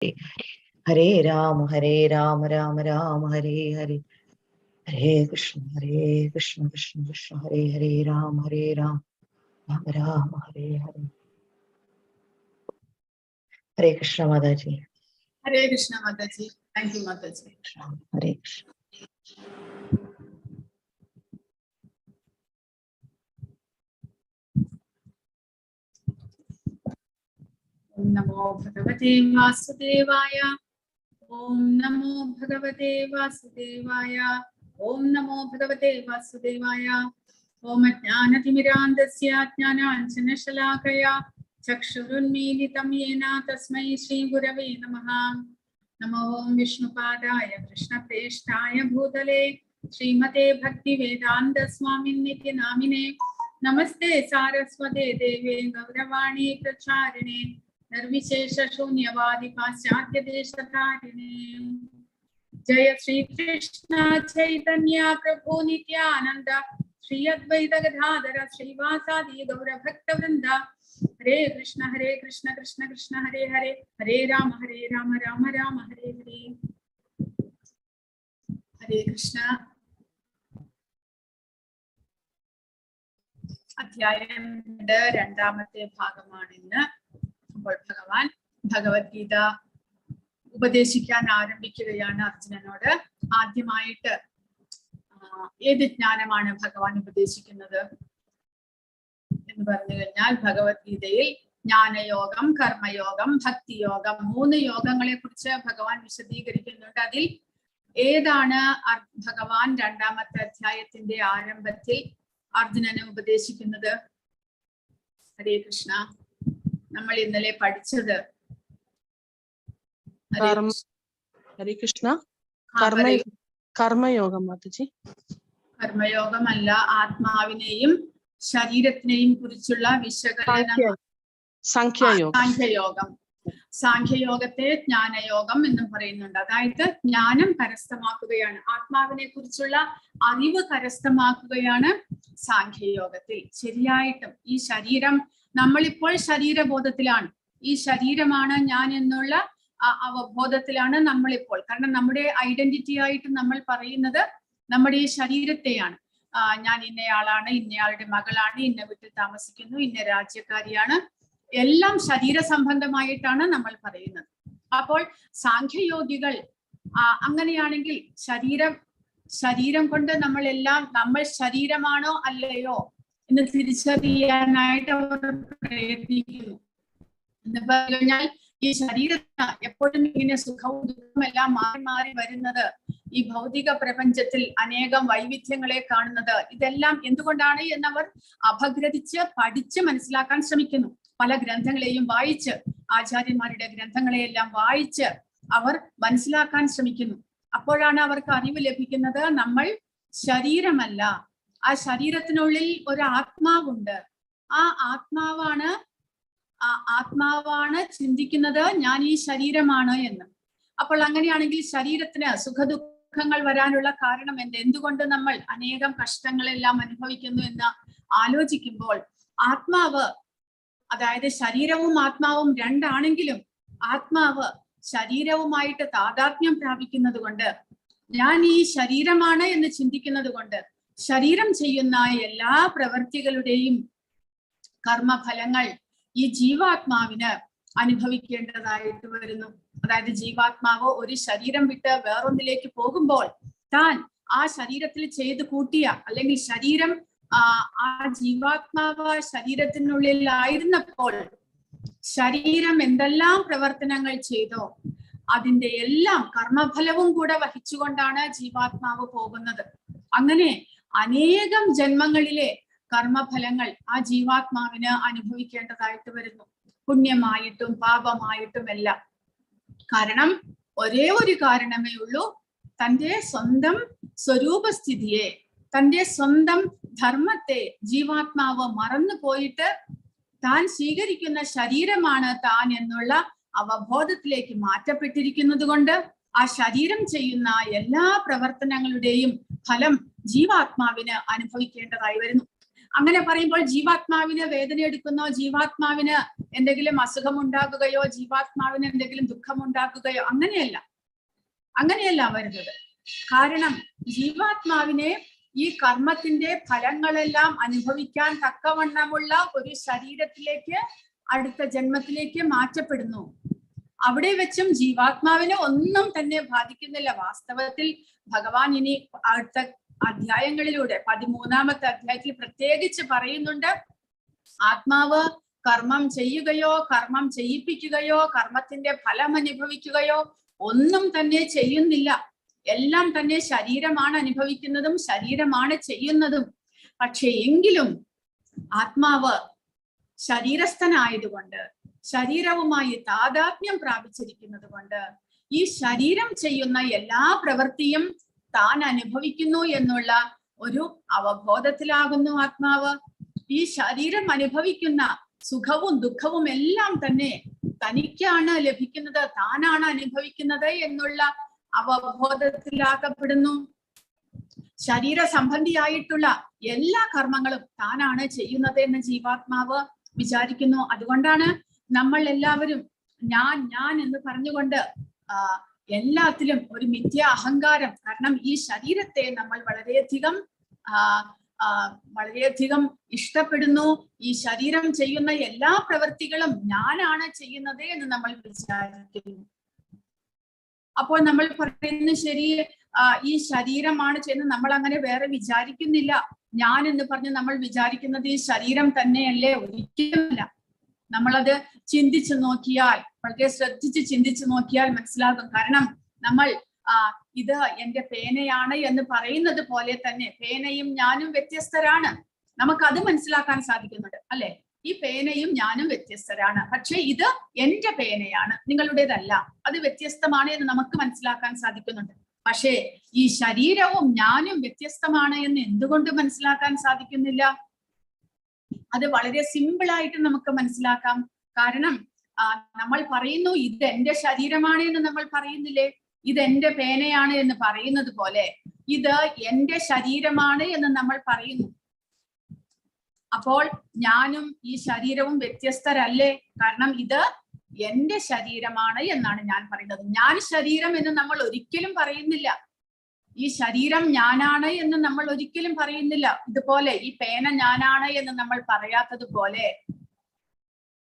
Hare Ram, Ram Ram, Hare Hare. Hare Krishna, Krishna Krishna, Hare Hare, Ram Ram, Ram Ram, Hare Hare. Hare Krishna Mataji. Hare Krishna Mataji. Thank you Mataji. Hare Krishna. Om Namo Bhagavate Vasudevaya. Om Namo Bhagavate Vasudevaya. Om Namo Bhagavate Vasudevaya. Om Jnanatimidandasya Jnananjanashalakaya Chakshurunmilitam Yena Tasmai Shri Gurave Namaha. Namo Om Vishnupadaya Krishna Preshtaya Bhutale Srimate Bhakti Vedanta Swaminiti Namine. Namaste Saraswate Deve Gauravani Pracharine Nirvishesha Shunyavadi Paschatya Deshatarine. Jaya Shri Krishna Chaitanya Prabhu Nityananda Shri Advaita Gadadhara Shri Vasadi Gaura Bhakta Vrinda. Hare Krishna Krishna Krishna Hare Hare Hare Rama Rama Rama Hare Hare. Hare Krishna. അധ്യായം 2 രണ്ടാമത്തെ ഭാഗമാണ് ഇന്ന്. അപ്പോൾ ഭഗവാൻ ഭഗവത്ഗീത ഉപദേശിക്കാൻ ആരംഭിക്കുകയാണ് അർജുനനോട്. ആദ്യമായിട്ട് ഏത് ജ്ഞാനമാണ് ഭഗവാൻ ഉപദേശിക്കുന്നത് എന്ന് പറഞ്ഞു കഴിഞ്ഞാൽ, ഭഗവത്ഗീതയിൽ ജ്ഞാനയോഗം, കർമ്മയോഗം, ഭക്തിയോഗം, 3 യോഗങ്ങളെ കുറിച്ച് ഭഗവാൻ വിശദീകരിക്കുന്നുണ്ട്. അതിൽ ഏതാണ് ഭഗവാൻ രണ്ടാമത്തെ അധ്യായത്തിന്റെ ആരംഭത്തിൽ അർജുനനെ ഉപദേശിക്കുന്നത്? ഹരേ കൃഷ്ണ. നമ്മൾ ഇന്നലെ പഠിച്ചത് ഹരേ കൃഷ്ണ കർമ്മയോഗം. കർമ്മയോഗമല്ല, ആത്മാവിനെയും ശരീരത്തിനെയും കുറിച്ചുള്ള വിശകലനം. സാഖ്യയോഗം. സാഖ്യയോഗത്തെ ജ്ഞാനയോഗം എന്നും പറയുന്നുണ്ട്. അതായത് ജ്ഞാനം കരസ്ഥമാക്കുകയാണ്, ആത്മാവിനെ കുറിച്ചുള്ള അറിവ് കരസ്ഥമാക്കുകയാണ് സാഖ്യയോഗത്തിൽ. ശരിയായിട്ടും ഈ ശരീരം, നമ്മളിപ്പോൾ ശരീരബോധത്തിലാണ്, ഈ ശരീരമാണ് ഞാൻ എന്നുള്ള അവബോധത്തിലാണ് നമ്മളിപ്പോൾ. കാരണം നമ്മുടെ ഐഡന്റിറ്റി ആയിട്ട് നമ്മൾ പറയുന്നത് നമ്മുടെ ഈ ശരീരത്തെയാണ്. ഞാൻ ഇന്നയാളാണ്, ഇന്നയാളുടെ മകളാണ്, ഇന്ന വീട്ടിൽ താമസിക്കുന്നു, ഇന്ന രാജ്യക്കാരിയാണ്, എല്ലാം ശരീര സംബന്ധമായിട്ടാണ് നമ്മൾ പറയുന്നത്. അപ്പോൾ സാഖ്യയോഗികൾ അങ്ങനെയാണെങ്കിൽ ശരീരം കൊണ്ട് നമ്മൾ ശരീരമാണോ അല്ലയോ എന്ന് തിരിച്ചറിയാനായിട്ട് അവർ പ്രയത്നിക്കുന്നു. എന്ന് പറഞ്ഞു കഴിഞ്ഞാൽ, ഈ ശരീരത്തിന് എപ്പോഴും ഇങ്ങനെ സുഖവും ദുഃഖവും എല്ലാം മാറി മാറി വരുന്നത്, ഈ ഭൗതിക പ്രപഞ്ചത്തിൽ അനേകം വൈവിധ്യങ്ങളെ കാണുന്നത്, ഇതെല്ലാം എന്തുകൊണ്ടാണ് എന്നവർ അപഗ്രഥിച്ച് പഠിച്ച് മനസ്സിലാക്കാൻ ശ്രമിക്കുന്നു. പല ഗ്രന്ഥങ്ങളെയും വായിച്ച്, ആചാര്യന്മാരുടെ ഗ്രന്ഥങ്ങളെയെല്ലാം വായിച്ച് അവർ മനസ്സിലാക്കാൻ ശ്രമിക്കുന്നു. അപ്പോഴാണ് അവർക്ക് അറിവ് ലഭിക്കുന്നത്, നമ്മൾ ശരീരമല്ല, ആ ശരീരത്തിനുള്ളിൽ ഒരു ആത്മാവുണ്ട്. ആ ആത്മാവാണ് ചിന്തിക്കുന്നത് ഞാൻ ഈ ശരീരമാണ് എന്ന്. അപ്പോൾ അങ്ങനെയാണെങ്കിൽ ശരീരത്തിന് സുഖദുഃഖങ്ങൾ വരാനുള്ള കാരണം എന്തുകൊണ്ട് നമ്മൾ അനേകം കഷ്ടങ്ങളെല്ലാം അനുഭവിക്കുന്നു എന്ന് ആലോചിക്കുമ്പോൾ, ആത്മാവ്, അതായത് ശരീരവും ആത്മാവും രണ്ടാണെങ്കിലും ആത്മാവ് ശരീരവുമായിട്ട് താദാത്മ്യം പ്രാപിക്കുന്നത് കൊണ്ട്, ഞാൻ ഈ ശരീരമാണ് എന്ന് ചിന്തിക്കുന്നത് കൊണ്ട്, ശരീരം ചെയ്യുന്ന എല്ലാ പ്രവൃത്തികളുടെയും കർമ്മഫലങ്ങൾ ഈ ജീവാത്മാവിന് അനുഭവിക്കേണ്ടതായിട്ട് വരുന്നു. അതായത് ജീവാത്മാവ് ഒരു ശരീരം വിട്ട് വേറൊന്നിലേക്ക് പോകുമ്പോൾ, താൻ ആ ശരീരത്തിൽ ചെയ്ത് കൂട്ടിയ, അല്ലെങ്കിൽ ശരീരം ആ ജീവാത്മാവ് ശരീരത്തിനുള്ളിലായിരുന്നപ്പോൾ ശരീരം എന്തെല്ലാം പ്രവർത്തനങ്ങൾ ചെയ്തോ അതിന്റെ എല്ലാം കർമ്മഫലവും കൂടെ വഹിച്ചുകൊണ്ടാണ് ജീവാത്മാവ് പോകുന്നത്. അങ്ങനെ അനേകം ജന്മങ്ങളിലെ കർമ്മഫലങ്ങൾ ആ ജീവാത്മാവിന് അനുഭവിക്കേണ്ടതായിട്ട് വരുന്നു, പുണ്യമായിട്ടും പാപമായിട്ടും എല്ലാം. കാരണം ഒരേ ഒരു കാരണമേ ഉള്ളൂ, തൻ്റെ സ്വന്തം സ്വരൂപസ്ഥിതിയെ, തൻ്റെ സ്വന്തം ധർമ്മത്തെ ജീവാത്മാവ് മറന്നു പോയിട്ട് താൻ സ്വീകരിക്കുന്ന ശരീരമാണ് താൻ എന്നുള്ള അവബോധത്തിലേക്ക് മാറ്റപ്പെട്ടിരിക്കുന്നത് കൊണ്ട് ആ ശരീരം ചെയ്യുന്ന എല്ലാ പ്രവർത്തനങ്ങളുടെയും ഫലം ജീവാത്മാവിന് അനുഭവിക്കേണ്ടതായി വരുന്നു. അങ്ങനെ പറയുമ്പോൾ ജീവാത്മാവിന് വേദന എടുക്കുന്നോ, ജീവാത്മാവിന് എന്തെങ്കിലും അസുഖം ഉണ്ടാകുകയോ, ജീവാത്മാവിന് എന്തെങ്കിലും ദുഃഖം ഉണ്ടാക്കുകയോ അങ്ങനെയല്ല വരുന്നത്. കാരണം ജീവാത്മാവിനെ ഈ കർമ്മത്തിന്റെ ഫലങ്ങളെല്ലാം അനുഭവിക്കാൻ തക്കവണ്ണമുള്ള ഒരു ശരീരത്തിലേക്ക്, അടുത്ത ജന്മത്തിലേക്ക് മാറ്റപ്പെടുന്നു. അവിടെ വെച്ചും ജീവാത്മാവിനെ ഒന്നും തന്നെ ബാധിക്കുന്നില്ല. വാസ്തവത്തിൽ ഭഗവാൻ ഇനി അടുത്ത അധ്യായങ്ങളിലൂടെ 13ാമത്തെ അധ്യായത്തിൽ പ്രത്യേകിച്ച് പറയുന്നുണ്ട്, ആത്മാവ് കർമ്മം ചെയ്യുകയോ കർമ്മം ചെയ്യിപ്പിക്കുകയോ കർമ്മത്തിന്റെ ഫലം അനുഭവിക്കുകയോ ഒന്നും തന്നെ ചെയ്യുന്നില്ല. എല്ലാം തന്നെ ശരീരമാണ് അനുഭവിക്കുന്നതും ശരീരമാണ് ചെയ്യുന്നതും. പക്ഷെ എങ്കിലും ആത്മാവ് ശരീരസ്ഥനായതുകൊണ്ട്, ശരീരവുമായി താദാത്മ്യം പ്രാപിച്ചിരിക്കുന്നത് കൊണ്ട് ഈ ശരീരം ചെയ്യുന്ന എല്ലാ പ്രവൃത്തിയും താൻ അനുഭവിക്കുന്നു എന്നുള്ള ഒരു അവബോധത്തിലാകുന്നു ആത്മാവ്. ഈ ശരീരം അനുഭവിക്കുന്ന സുഖവും ദുഃഖവും എല്ലാം തന്നെ തനിക്കാണ് ലഭിക്കുന്നത്, താനാണ് അനുഭവിക്കുന്നത് എന്നുള്ള അവബോധത്തിലാക്കപ്പെടുന്നു. ശരീര സംബന്ധിയായിട്ടുള്ള എല്ലാ കർമ്മങ്ങളും താനാണ് ചെയ്യുന്നത് എന്ന് ജീവാത്മാവ് വിചാരിക്കുന്നു. അതുകൊണ്ടാണ് നമ്മൾ എല്ലാവരും ഞാൻ എന്ന് പറഞ്ഞുകൊണ്ട് എല്ലാത്തിലും ഒരു മിഥ്യ അഹങ്കാരം. കാരണം ഈ ശരീരത്തെ നമ്മൾ വളരെയധികം ഇഷ്ടപ്പെടുന്നു. ഈ ശരീരം ചെയ്യുന്ന എല്ലാ പ്രവൃത്തികളും ഞാനാണ് ചെയ്യുന്നത് എന്ന് നമ്മൾ വിചാരിക്കുന്നു. അപ്പോൾ നമ്മൾ പറയുന്നു, ശരി, ഈ ശരീരമാണ് ചെയ്യുന്നത്, നമ്മൾ അങ്ങനെ വേറെ വിചാരിക്കുന്നില്ല. ഞാൻ എന്ന് പറഞ്ഞ് നമ്മൾ വിചാരിക്കുന്നത് ഈ ശരീരം തന്നെയല്ലേ? ഒരിക്കലുമല്ല. നമ്മളത് ചിന്തിച്ചു നോക്കിയാൽ, വളരെ ശ്രദ്ധിച്ച് ചിന്തിച്ചു നോക്കിയാൽ മനസ്സിലാകും. കാരണം നമ്മൾ ഇത് എന്റെ പേനയാണ് എന്ന് പറയുന്നത് പോലെ തന്നെ പേനയും ഞാനും വ്യത്യസ്തരാണ്. നമുക്കത് മനസ്സിലാക്കാൻ സാധിക്കുന്നുണ്ട്, അല്ലെ? ഈ പേനയും ഞാനും വ്യത്യസ്തരാണ്. പക്ഷെ ഇത് എന്റെ പേനയാണ്, നിങ്ങളുടേതല്ല. അത് വ്യത്യസ്തമാണ് എന്ന് നമുക്ക് മനസ്സിലാക്കാൻ സാധിക്കുന്നുണ്ട്. പക്ഷേ ഈ ശരീരവും ഞാനും വ്യത്യസ്തമാണ് എന്ന് എന്തുകൊണ്ട് മനസ്സിലാക്കാൻ സാധിക്കുന്നില്ല? അത് വളരെ സിമ്പിൾ ആയിട്ട് നമുക്ക് മനസ്സിലാക്കാം. കാരണം നമ്മൾ പറയുന്നു ഇത് എന്റെ ശരീരമാണ് എന്ന് നമ്മൾ പറയുന്നില്ലേ? ഇത് എന്റെ പേനയാണ് എന്ന് പറയുന്നത് പോലെ ഇത് എന്റെ ശരീരമാണ് എന്ന് നമ്മൾ പറയുന്നു. അപ്പോൾ ഞാനും ഈ ശരീരവും വ്യത്യസ്തരല്ലേ? കാരണം ഇത് എന്റെ ശരീരമാണ് എന്നാണ് ഞാൻ പറയുന്നത്. ഞാൻ ശരീരം എന്ന് നമ്മൾ ഒരിക്കലും പറയുന്നില്ല. ഈ ശരീരം ഞാനാണ് എന്ന് നമ്മൾ ഒരിക്കലും പറയുന്നില്ല. ഇതുപോലെ ഈ പേന ഞാനാണ് എന്ന് നമ്മൾ പറയാത്തത് പോലെ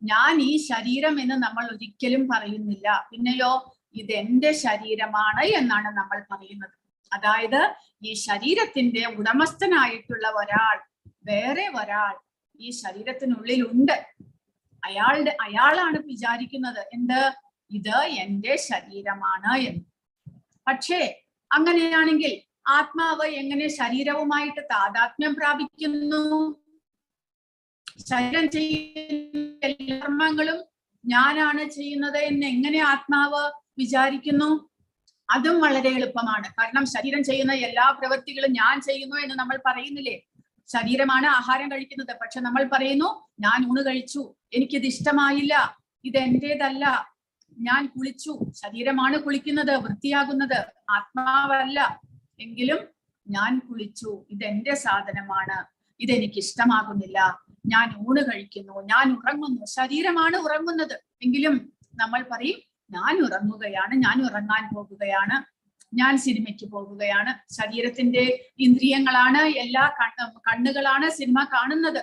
ഞാൻ ഈ ശരീരം എന്ന് നമ്മൾ ഒരിക്കലും പറയുന്നില്ല. പിന്നെയോ ഇത് എന്റെ ശരീരമാണ് എന്നാണ് നമ്മൾ പറയുന്നത്. അതായത് ഈ ശരീരത്തിന്റെ ഉടമസ്ഥനായിട്ടുള്ള വേറെ ഒരാൾ ഈ ശരീരത്തിനുള്ളിൽ ഉണ്ട്. അയാളാണ് വിചാരിക്കുന്നത് എന്ത്? ഇത് എന്റെ ശരീരമാണ് എന്ന്. പക്ഷേ അങ്ങനെയാണെങ്കിൽ ആത്മാവ് എങ്ങനെ ശരീരവുമായിട്ട് താദാത്മ്യം പ്രാപിക്കുന്നു? ശരീരം ചെയ്യുന്ന എല്ലാ കർമ്മങ്ങളും ഞാനാണ് ചെയ്യുന്നത് എന്ന് എങ്ങനെ ആത്മാവ് വിചാരിക്കുന്നു? അതും വളരെ എളുപ്പമാണ്. കാരണം ശരീരം ചെയ്യുന്ന എല്ലാ പ്രവൃത്തികളും ഞാൻ ചെയ്യുന്നു എന്ന് നമ്മൾ പറയുന്നില്ലേ? ശരീരമാണ് ആഹാരം കഴിക്കുന്നത്. പക്ഷെ നമ്മൾ പറയുന്നു ഞാൻ ഊണ് കഴിച്ചു, എനിക്കിത് ഇഷ്ടമായില്ല, ഇത് എന്റേതല്ല, ഞാൻ കുളിച്ചു. ശരീരമാണ് കുളിക്കുന്നത്, വൃത്തിയാകുന്നത്, ആത്മാവല്ല. എങ്കിലും ഞാൻ കുളിച്ചു, ഇതെന്റെ സാധനമാണ്, ഇതെനിക്ക് ഇഷ്ടമാകുന്നില്ല, ഞാൻ ഊണ് കഴിക്കുന്നു, ഞാൻ ഉറങ്ങുന്നു. ശരീരമാണ് ഉറങ്ങുന്നത്. എങ്കിലും നമ്മൾ പറയും ഞാൻ ഉറങ്ങുകയാണ്, ഞാൻ ഉറങ്ങാൻ പോകുകയാണ്, ഞാൻ സിനിമയ്ക്ക് പോകുകയാണ്. ശരീരത്തിന്റെ ഇന്ദ്രിയങ്ങളാണ്, എല്ലാ കണ്ണുകളാണ് സിനിമ കാണുന്നത്.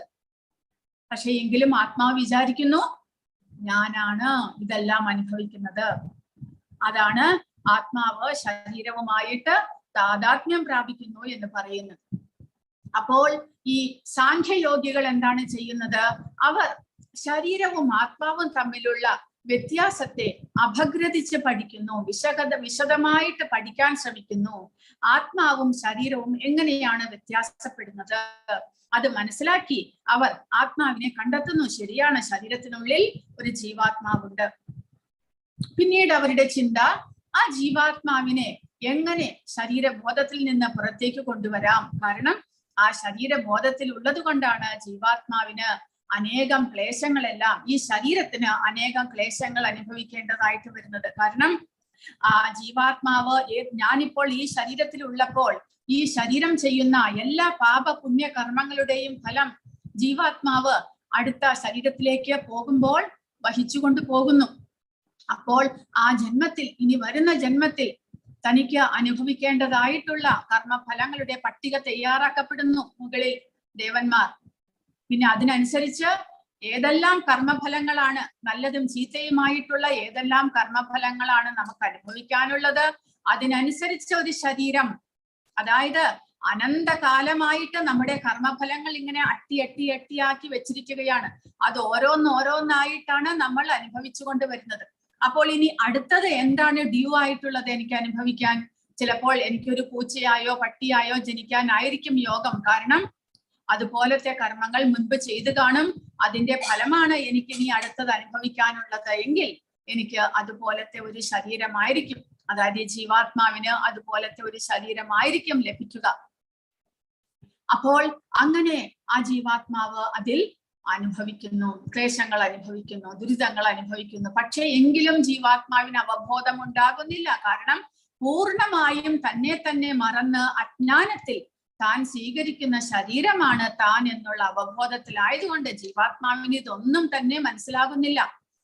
പക്ഷെ എങ്കിലും ആത്മാവ് വിചാരിക്കുന്നു ഞാനാണ് ഇതെല്ലാം അനുഭവിക്കുന്നത്. അതാണ് ആത്മാവ് ശരീരവുമായിട്ട് താദാത്മ്യം പ്രാപിക്കുന്നു എന്ന് പറയുന്നത്. അപ്പോൾ ഈ സാഖ്യയോഗികൾ എന്താണ് ചെയ്യുന്നത്? അവർ ശരീരവും ആത്മാവും തമ്മിലുള്ള വ്യത്യാസത്തെ അപഗ്രഥിച്ച് പഠിക്കുന്നു, വിശദമായിട്ട് പഠിക്കാൻ ശ്രമിക്കുന്നു. ആത്മാവും ശരീരവും എങ്ങനെയാണ് വ്യത്യാസപ്പെടുന്നത് അത് മനസ്സിലാക്കി അവർ ആത്മാവിനെ കണ്ടെത്തുന്നു. ശരിയാണ്, ശരീരത്തിനുള്ളിൽ ഒരു ജീവാത്മാവുണ്ട്. പിന്നീട് അവരുടെ ചിന്ത ആ ജീവാത്മാവിനെ എങ്ങനെ ശരീരബോധത്തിൽ നിന്ന് പുറത്തേക്ക് കൊണ്ടുവരാം. കാരണം ആ ശരീരബോധത്തിൽ ഉള്ളത് കൊണ്ടാണ് ജീവാത്മാവിന് അനേകം ക്ലേശങ്ങളെല്ലാം, ഈ ശരീരത്തിന് അനേകം ക്ലേശങ്ങൾ അനുഭവിക്കേണ്ടതായിട്ട് വരുന്നത്. കാരണം ആ ജീവാത്മാവ് ഞാനിപ്പോൾ ഈ ശരീരത്തിൽ ഉള്ളപ്പോൾ ഈ ശരീരം ചെയ്യുന്ന എല്ലാ പാപ പുണ്യ കർമ്മങ്ങളുടെയും ഫലം ജീവാത്മാവ് അടുത്ത ശരീരത്തിലേക്ക് പോകുമ്പോൾ വഹിച്ചുകൊണ്ട് പോകുന്നു. അപ്പോൾ ആ ജന്മത്തിൽ, ഇനി വരുന്ന ജന്മത്തിൽ തനിക്ക് അനുഭവിക്കേണ്ടതായിട്ടുള്ള കർമ്മഫലങ്ങളുടെ പട്ടിക തയ്യാറാക്കപ്പെടുന്നു മുകളിൽ ദേവന്മാർ. പിന്നെ അതിനനുസരിച്ച് ഏതെല്ലാം കർമ്മഫലങ്ങളാണ്, നല്ലതും ചീത്തയുമായിട്ടുള്ള ഏതെല്ലാം കർമ്മഫലങ്ങളാണ് നമുക്ക് അനുഭവിക്കാനുള്ളത്, അതിനനുസരിച്ച് ഒരു ശരീരം, അതായത് അനന്തകാലമായിട്ട് നമ്മുടെ കർമ്മഫലങ്ങൾ ഇങ്ങനെ അട്ടിയാക്കി വെച്ചിരിക്കുകയാണ്. അത് ഓരോന്നായിട്ടാണ് നമ്മൾ അനുഭവിച്ചു കൊണ്ടുവരുന്നത്. അപ്പോൾ ഇനി അടുത്തത് എന്താണ് ഡ്യൂ ആയിട്ടുള്ളത് എനിക്ക് അനുഭവിക്കാൻ? ചിലപ്പോൾ എനിക്കൊരു പൂച്ചയായോ പട്ടിയായോ ജനിക്കാനായിരിക്കും യോഗം. കാരണം അതുപോലത്തെ കർമ്മങ്ങൾ മുൻപ് ചെയ്തു കാണും. അതിന്റെ ഫലമാണ് എനിക്ക് ഇനി അടുത്തത് അനുഭവിക്കാനുള്ളത് എങ്കിൽ എനിക്ക് അതുപോലത്തെ ഒരു ശരീരമായിരിക്കും, അതായത് ജീവാത്മാവിന് അതുപോലത്തെ ഒരു ശരീരമായിരിക്കും ലഭിക്കുക. അപ്പോൾ അങ്ങനെ ആ ജീവാത്മാവ് അതിൽ അനുഭവിക്കുന്നു, ക്ലേശങ്ങൾ അനുഭവിക്കുന്നു, ദുരിതങ്ങൾ അനുഭവിക്കുന്നു. പക്ഷേ എങ്കിലും ജീവാത്മാവിന് അവബോധം ഉണ്ടാകുന്നില്ല. കാരണം പൂർണ്ണമായും തന്നെ മറന്ന് അജ്ഞാനത്തിൽ താൻ സ്വീകരിക്കുന്ന ശരീരമാണ് താൻ എന്നുള്ള അവബോധത്തിലായതുകൊണ്ട് ജീവാത്മാവിന് ഇതൊന്നും തന്നെ മനസ്സിലാകുന്നില്ല.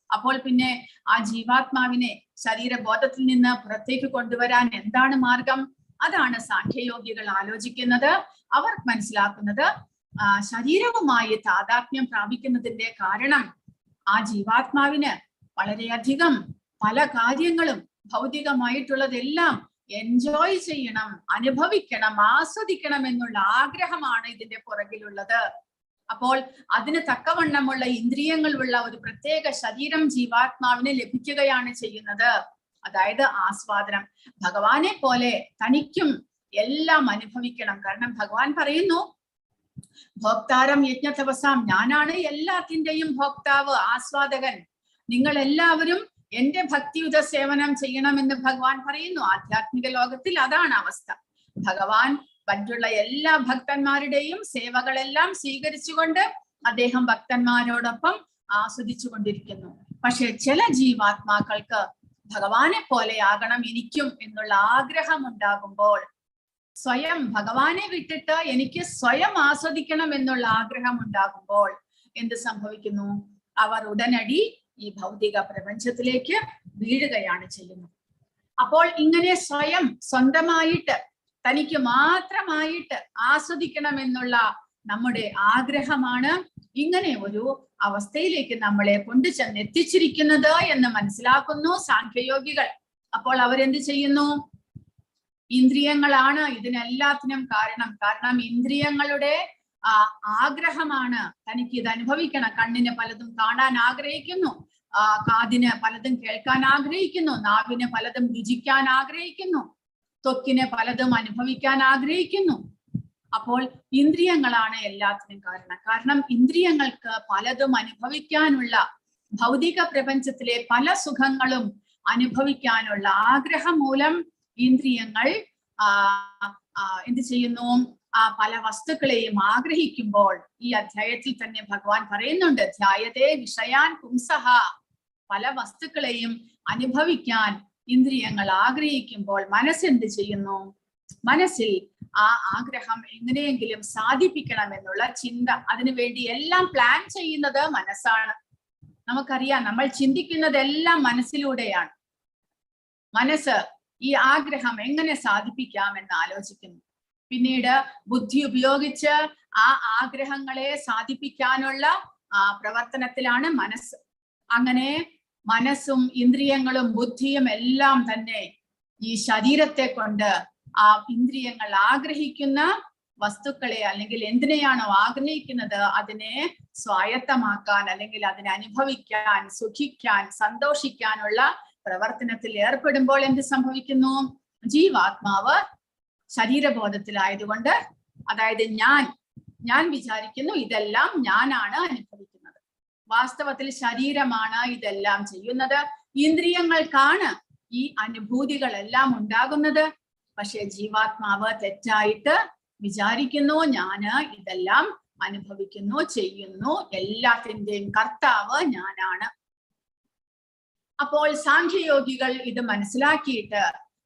അപ്പോൾ പിന്നെ ആ ജീവാത്മാവിനെ ശരീരബോധത്തിൽ നിന്ന് പുറത്തേക്ക് കൊണ്ടുവരാൻ എന്താണ് മാർഗം? അതാണ് സാഖ്യയോഗികൾ ആലോചിക്കുന്നത്. അവർ മനസ്സിലാക്കുന്നത് ശരീരവുമായി താദാത്മ്യം പ്രാപിക്കുന്നതിന്റെ കാരണം ആ ജീവാത്മാവിന് വളരെയധികം പല കാര്യങ്ങളും ഭൗതികമായിട്ടുള്ളതെല്ലാം എൻജോയ് ചെയ്യണം, അനുഭവിക്കണം, ആസ്വദിക്കണം എന്നുള്ള ആഗ്രഹമാണ് ഇതിന്റെ പുറകിലുള്ളത്. അപ്പോൾ അതിന് തക്കവണ്ണമുള്ള ഇന്ദ്രിയങ്ങളുള്ള ഒരു പ്രത്യേക ശരീരം ജീവാത്മാവിന് ലഭിക്കുകയാണ് ചെയ്യുന്നത്. അതായത് ആസ്വാദനം. ഭഗവാനെ പോലെ തനിക്കും എല്ലാം അനുഭവിക്കണം. കാരണം ഭഗവാൻ പറയുന്നു, ഭോക്താരം യജ്ഞതപസാം, ഞാനാണ് എല്ലാത്തിന്റെയും ഭോക്താവ്, ആസ്വാദകൻ. നിങ്ങൾ എല്ലാവരും എന്റെ ഭക്തിയുത സേവനം ചെയ്യണമെന്ന് ഭഗവാൻ പറയുന്നു. ആധ്യാത്മിക ലോകത്തിൽ അതാണ് അവസ്ഥ. ഭഗവാൻ മറ്റുള്ള എല്ലാ ഭക്തന്മാരുടെയും സേവകളെല്ലാം സ്വീകരിച്ചുകൊണ്ട് അദ്ദേഹം ഭക്തന്മാരോടൊപ്പം ആസ്വദിച്ചു കൊണ്ടിരിക്കുന്നു. പക്ഷെ ചില ജീവാത്മാക്കൾക്ക് ഭഗവാനെ പോലെയാകണം എനിക്കും എന്നുള്ള ആഗ്രഹം ഉണ്ടാകുമ്പോൾ, സ്വയം ഭഗവാനെ വിട്ടിട്ട് എനിക്ക് സ്വയം ആസ്വദിക്കണം എന്നുള്ള ആഗ്രഹം ഉണ്ടാകുമ്പോൾ എന്ത് സംഭവിക്കുന്നു? അവർ ഉടനടി ഈ ഭൗതിക പ്രപഞ്ചത്തിലേക്ക് വീഴുകയാണ് ചെയ്യുന്നത്. അപ്പോൾ ഇങ്ങനെ സ്വന്തമായിട്ട് തനിക്ക് മാത്രമായിട്ട് ആസ്വദിക്കണം എന്നുള്ള നമ്മുടെ ആഗ്രഹമാണ് ഇങ്ങനെ ഒരു അവസ്ഥയിലേക്ക് നമ്മളെ കൊണ്ടുചെന്ന് എത്തിച്ചിരിക്കുന്നത് എന്ന് മനസ്സിലാക്കുന്നു സാഖ്യയോഗികൾ. അപ്പോൾ അവരെന്ത് ചെയ്യുന്നു? ഇന്ദ്രിയങ്ങളാണ് ഇതിനെല്ലാത്തിനും കാരണം ഇന്ദ്രിയങ്ങളുടെ ആഗ്രഹമാണ് തനിക്ക് ഇത് അനുഭവിക്കണം. കണ്ണിന് പലതും കാണാൻ ആഗ്രഹിക്കുന്നു, കാതിന് പലതും കേൾക്കാൻ ആഗ്രഹിക്കുന്നു, നാവിന് പലതും രുചിക്കാൻ ആഗ്രഹിക്കുന്നു, ത്വക്കിന് പലതും അനുഭവിക്കാൻ ആഗ്രഹിക്കുന്നു. അപ്പോൾ ഇന്ദ്രിയങ്ങളാണ് എല്ലാത്തിനും കാരണം ഇന്ദ്രിയങ്ങൾക്ക് പലതും അനുഭവിക്കാനുള്ള, ഭൗതിക പ്രപഞ്ചത്തിലെ പല സുഖങ്ങളും അനുഭവിക്കാനുള്ള ആഗ്രഹം മൂലം ഇന്ദ്രിയങ്ങൾ എന്ത് ചെയ്യുന്നു? പല വസ്തുക്കളെയും ആഗ്രഹിക്കുമ്പോൾ ഈ അധ്യായത്തിൽ തന്നെ ഭഗവാൻ പറയുന്നുണ്ട്, ധ്യായതേ വിഷയാൻ പുംസഹ. പല വസ്തുക്കളെയും അനുഭവിക്കാൻ ഇന്ദ്രിയങ്ങൾ ആഗ്രഹിക്കുമ്പോൾ മനസ്സെന്ത് ചെയ്യുന്നു? മനസ്സിൽ ആ ആഗ്രഹം എങ്ങനെയെങ്കിലും സാധിപ്പിക്കണം എന്നുള്ള ചിന്ത, അതിനുവേണ്ടി എല്ലാം പ്ലാൻ ചെയ്യുന്നത് മനസ്സാണ്. നമുക്കറിയാം, നമ്മൾ ചിന്തിക്കുന്നതെല്ലാം മനസ്സിലൂടെയാണ്. മനസ്സ് ഈ ആഗ്രഹം എങ്ങനെ സാധിപ്പിക്കാം എന്ന് ആലോചിക്കുന്നു. പിന്നീട് ബുദ്ധി ഉപയോഗിച്ച് ആ ആഗ്രഹങ്ങളെ സാധിപ്പിക്കാനുള്ള പ്രവർത്തനത്തിലാണ് മനസ്സ്. അങ്ങനെ മനസ്സും ഇന്ദ്രിയങ്ങളും ബുദ്ധിയും എല്ലാം തന്നെ ഈ ശരീരത്തെ കൊണ്ട് ആ ഇന്ദ്രിയങ്ങൾ ആഗ്രഹിക്കുന്ന വസ്തുക്കളെ അല്ലെങ്കിൽ എന്തിനെയാണോ ആഗ്രഹിക്കുന്നത് അതിനെ സ്വായത്തമാക്കാൻ അല്ലെങ്കിൽ അതിനെ അനുഭവിക്കാൻ, സുഖിക്കാൻ, സന്തോഷിക്കാനുള്ള പ്രവർത്തനത്തിൽ ഏർപ്പെടുമ്പോൾ എന്ത് സംഭവിക്കുന്നു? ജീവാത്മാവ് ശരീരബോധത്തിലായതുകൊണ്ട്, അതായത് ഞാൻ വിചാരിക്കുന്നു ഇതെല്ലാം ഞാനാണ് അനുഭവിക്കുന്നത്. വാസ്തവത്തിൽ ശരീരമാണ് ഇതെല്ലാം ചെയ്യുന്നത്. ഇന്ദ്രിയങ്ങൾക്കാണ് ഈ അനുഭൂതികളെല്ലാം ഉണ്ടാകുന്നത്. പക്ഷെ ജീവാത്മാവ് തെറ്റായിട്ട് വിചാരിക്കുന്നു, ഞാന് ഇതെല്ലാം അനുഭവിക്കുന്നു, ചെയ്യുന്നു, എല്ലാത്തിന്റെയും കർത്താവ് ഞാനാണ്. അപ്പോൾ സാഖ്യയോഗികൾ ഇത് മനസ്സിലാക്കിയിട്ട്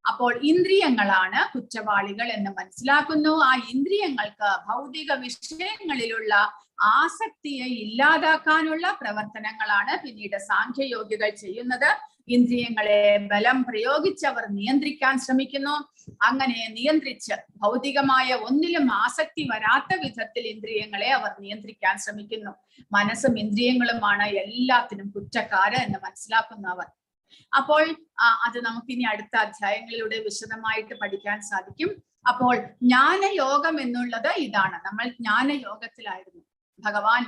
അപ്പോൾ ഇന്ദ്രിയങ്ങളാണ് കുറ്റവാളികൾ എന്ന് മനസ്സിലാക്കുന്നു. ആ ഇന്ദ്രിയങ്ങൾക്ക് ഭൗതിക വിഷയങ്ങളിലുള്ള ആസക്തിയെ ഇല്ലാതാക്കാനുള്ള പ്രവർത്തനങ്ങളാണ് പിന്നീട് സാഖ്യയോഗികൾ ചെയ്യുന്നത്. ഇന്ദ്രിയങ്ങളെ ബലം പ്രയോഗിച്ച് അവർ നിയന്ത്രിക്കാൻ ശ്രമിക്കുന്നു. അങ്ങനെ നിയന്ത്രിച്ച് ഭൗതികമായ ഒന്നിലും ആസക്തി വരാത്ത വിധത്തിൽ ഇന്ദ്രിയങ്ങളെ അവർ നിയന്ത്രിക്കാൻ ശ്രമിക്കുന്നു. മനസ്സും ഇന്ദ്രിയങ്ങളുമാണ് എല്ലാത്തിനും കുറ്റക്കാര് എന്ന് മനസ്സിലാക്കുന്നവർ. അപ്പോൾ അത് നമുക്കിനി അടുത്ത അധ്യായങ്ങളിലൂടെ വിശദമായിട്ട് പഠിക്കാൻ സാധിക്കും. അപ്പോൾ ജ്ഞാനയോഗം എന്നുള്ളത് ഇതാണ്. നമ്മൾ ജ്ഞാനയോഗത്തിലായിരുന്നു. ഭഗവാൻ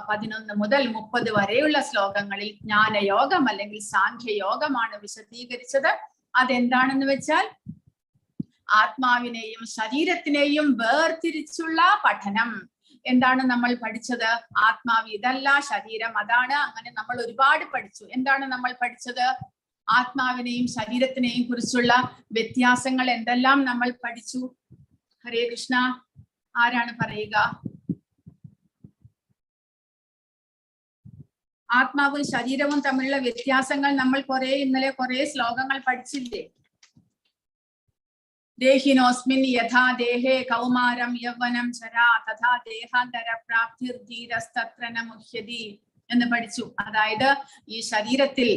11 മുതൽ 30 വരെയുള്ള ശ്ലോകങ്ങളിൽ ജ്ഞാനയോഗം അല്ലെങ്കിൽ സാഖ്യയോഗമാണ് വിശദീകരിച്ചത്. അതെന്താണെന്ന് വെച്ചാൽ ആത്മാവിനെയും ശരീരത്തിനെയും വേർതിരിച്ചുള്ള പഠനം. എന്താണ് നമ്മൾ പഠിച്ചത്? ആത്മാവ് ഇതല്ല, ശരീരം അതാണ്. അങ്ങനെ നമ്മൾ ഒരുപാട് പഠിച്ചു. എന്താണ് നമ്മൾ പഠിച്ചത്? ആത്മാവിനെയും ശരീരത്തിനെയും കുറിച്ചുള്ള വ്യത്യാസങ്ങൾ എന്തെല്ലാം നമ്മൾ പഠിച്ചു? ഹരേ കൃഷ്ണ, ആരാണ് പറയുക? ആത്മാവും ശരീരവും തമ്മിലുള്ള വ്യത്യാസങ്ങൾ നമ്മൾ ഇന്നലെ കുറെ ശ്ലോകങ്ങൾ പഠിച്ചില്ലേ? ദേഹിനോസ്മിൻ യഥാ ദേഹേ കൗമാരം യൗവനം ചരാ തഥാ ദേഹാന്തര പ്രാപ്തിർധീരസ്തത്ര ന മുഹ്യതി എന്ന് പഠിച്ചു. അതായത് ഈ ശരീരത്തിൽ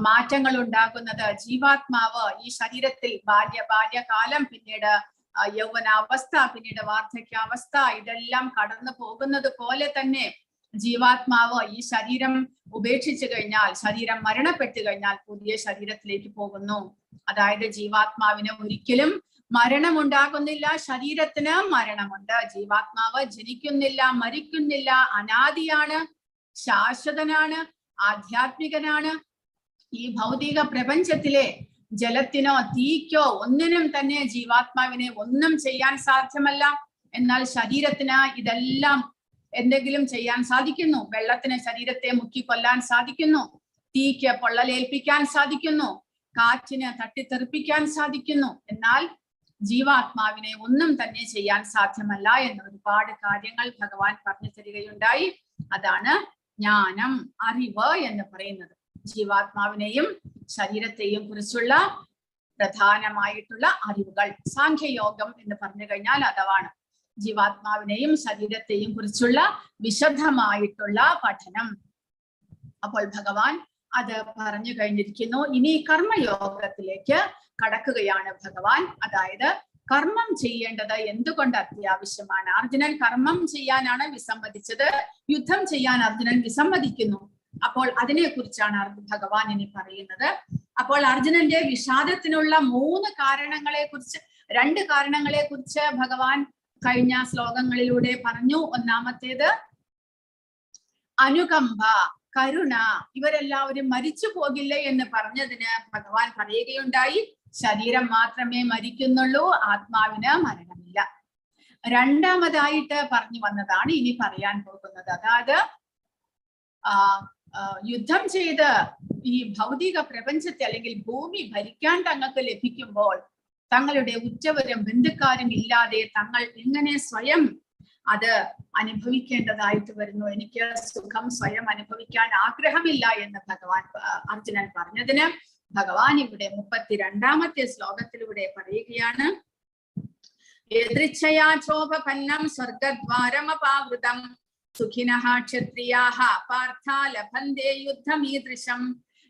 മാറ്റങ്ങൾ ഉണ്ടാകുന്നത് ജീവാത്മാവ് ഈ ശരീരത്തിൽ ബാല്യകാലം, പിന്നീട് യൗവനാവസ്ഥ, പിന്നീട് വാർദ്ധക്യാവസ്ഥ, ഇതെല്ലാം കടന്നു പോകുന്നത് പോലെ തന്നെ ജീവാത്മാവ് ഈ ശരീരം ഉപേക്ഷിച്ചു കഴിഞ്ഞാൽ, ശരീരം മരണപ്പെട്ടു കഴിഞ്ഞാൽ പുതിയ ശരീരത്തിലേക്ക് പോകുന്നു. അതായത് ജീവാത്മാവിന് ഒരിക്കലും മരണമുണ്ടാകുന്നില്ല, ശരീരത്തിന് മരണമുണ്ട്. ജീവാത്മാവ് ജനിക്കുന്നില്ല, മരിക്കുന്നില്ല, അനാദിയാണ്, ശാശ്വതനാണ്, ആധ്യാത്മികനാണ്. ഈ ഭൗതിക പ്രപഞ്ചത്തിലെ ജലത്തിനോ തീക്കോ ഒന്നിനും തന്നെ ജീവാത്മാവിനെ ഒന്നും ചെയ്യാൻ സാധ്യമല്ല. എന്നാൽ ശരീരത്തിന് ഇതെല്ലാം എന്തെങ്കിലും ചെയ്യാൻ സാധിക്കുന്നു. വെള്ളത്തിന് ശരീരത്തെ മുക്കിക്കൊല്ലാൻ സാധിക്കുന്നു, തീക്ക് പൊള്ളലേൽപ്പിക്കാൻ സാധിക്കുന്നു, കാറ്റിന് തട്ടിത്തെറിപ്പിക്കാൻ സാധിക്കുന്നു. എന്നാൽ ജീവാത്മാവിനെ ഒന്നും തന്നെ ചെയ്യാൻ സാധ്യമല്ല എന്ന് ഒരുപാട് കാര്യങ്ങൾ ഭഗവാൻ പറഞ്ഞു തരികയുണ്ടായി. അതാണ് ജ്ഞാനം, അറിവ് എന്ന് പറയുന്നത്. ജീവാത്മാവിനെയും ശരീരത്തെയും കുറിച്ചുള്ള പ്രധാനമായിട്ടുള്ള അറിവുകൾ. സാഖ്യയോഗം എന്ന് പറഞ്ഞു കഴിഞ്ഞാൽ അതാണ് ജീവാത്മാവിനെയും ശരീരത്തെയും കുറിച്ചുള്ള വിശദമായിട്ടുള്ള പഠനം. അപ്പോൾ ഭഗവാൻ അത് പറഞ്ഞു കഴിഞ്ഞിരിക്കുന്നു. ഇനി കർമ്മയോഗത്തിലേക്ക് കടക്കുകയാണ് ഭഗവാൻ. അതായത് കർമ്മം ചെയ്യേണ്ടത് എന്തുകൊണ്ട് അത്യാവശ്യമാണ്? അർജുനൻ കർമ്മം ചെയ്യാനാണ് വിസമ്മതിച്ചത്, യുദ്ധം ചെയ്യാൻ അർജുനൻ വിസമ്മതിക്കുന്നു. അപ്പോൾ അതിനെ കുറിച്ചാണ് ഭഗവാൻ ഇനി പറയുന്നത്. അപ്പോൾ അർജുനന്റെ വിഷാദത്തിനുള്ള 2 കാരണങ്ങളെ കുറിച്ച് ഭഗവാൻ കഴിഞ്ഞ ശ്ലോകങ്ങളിലൂടെ പറഞ്ഞു. ഒന്നാമത്തേത് അനുകമ്പ, കരുണ. ഇവരെല്ലാവരും മരിച്ചു പോകില്ലേ എന്ന് പറഞ്ഞതിന് ഭഗവാൻ പറയുകയുണ്ടായി, ശരീരം മാത്രമേ മരിക്കുന്നുള്ളൂ, ആത്മാവിന് മരണമില്ല. രണ്ടാമതായിട്ട് പറഞ്ഞു വന്നതാണ് ഇനി പറയാൻ പോകുന്നത്. അതായത് യുദ്ധം ചെയ്ത് ഈ ഭൗതിക പ്രപഞ്ചത്തെ അല്ലെങ്കിൽ ഭൂമി ഭരിക്കാൻ തങ്ങൾക്ക് ലഭിക്കുമ്പോൾ തങ്ങളുടെ ഉറ്റവരും ബന്ധുക്കാരും ഇല്ലാതെ തങ്ങൾ എങ്ങനെ സ്വയം അത് അനുഭവിക്കേണ്ടതായിട്ട് വരുന്നു? എനിക്ക് സുഖം സ്വയം അനുഭവിക്കാൻ ആഗ്രഹമില്ല എന്ന് അർജുനൻ പറഞ്ഞതിന് ഭഗവാൻ ഇവിടെ 32ാമത്തെ ശ്ലോകത്തിലൂടെ പറയുകയാണ്. യദൃച്ഛയാ ചോപപന്നം സ്വർഗദ്വാരമപാവൃതം സുഖിനഃ ക്ഷത്രിയാഃ പാർത്ഥാ ലഭന്തെ യുദ്ധമീദൃശം.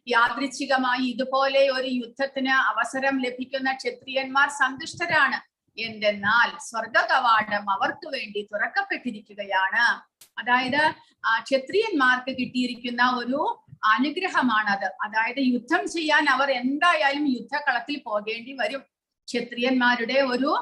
യാദൃച്ഛികമായി ഇതുപോലെ ഒരു യുദ്ധത്തിന് അവസരം ലഭിക്കുന്ന ക്ഷത്രിയന്മാർ സന്തുഷ്ടരാണ്. എന്തെന്നാൽ സ്വർഗ കവാടം അവർക്ക് വേണ്ടി തുറക്കപ്പെട്ടിരിക്കുകയാണ്. അതായത് ക്ഷത്രിയന്മാർക്ക് കിട്ടിയിരിക്കുന്ന ഒരു അനുഗ്രഹമാണത്. അതായത് യുദ്ധം ചെയ്യാൻ അവർ എന്തായാലും യുദ്ധകളത്തിൽ പോകേണ്ടി വരും. ക്ഷത്രിയന്മാരുടെ ഒരു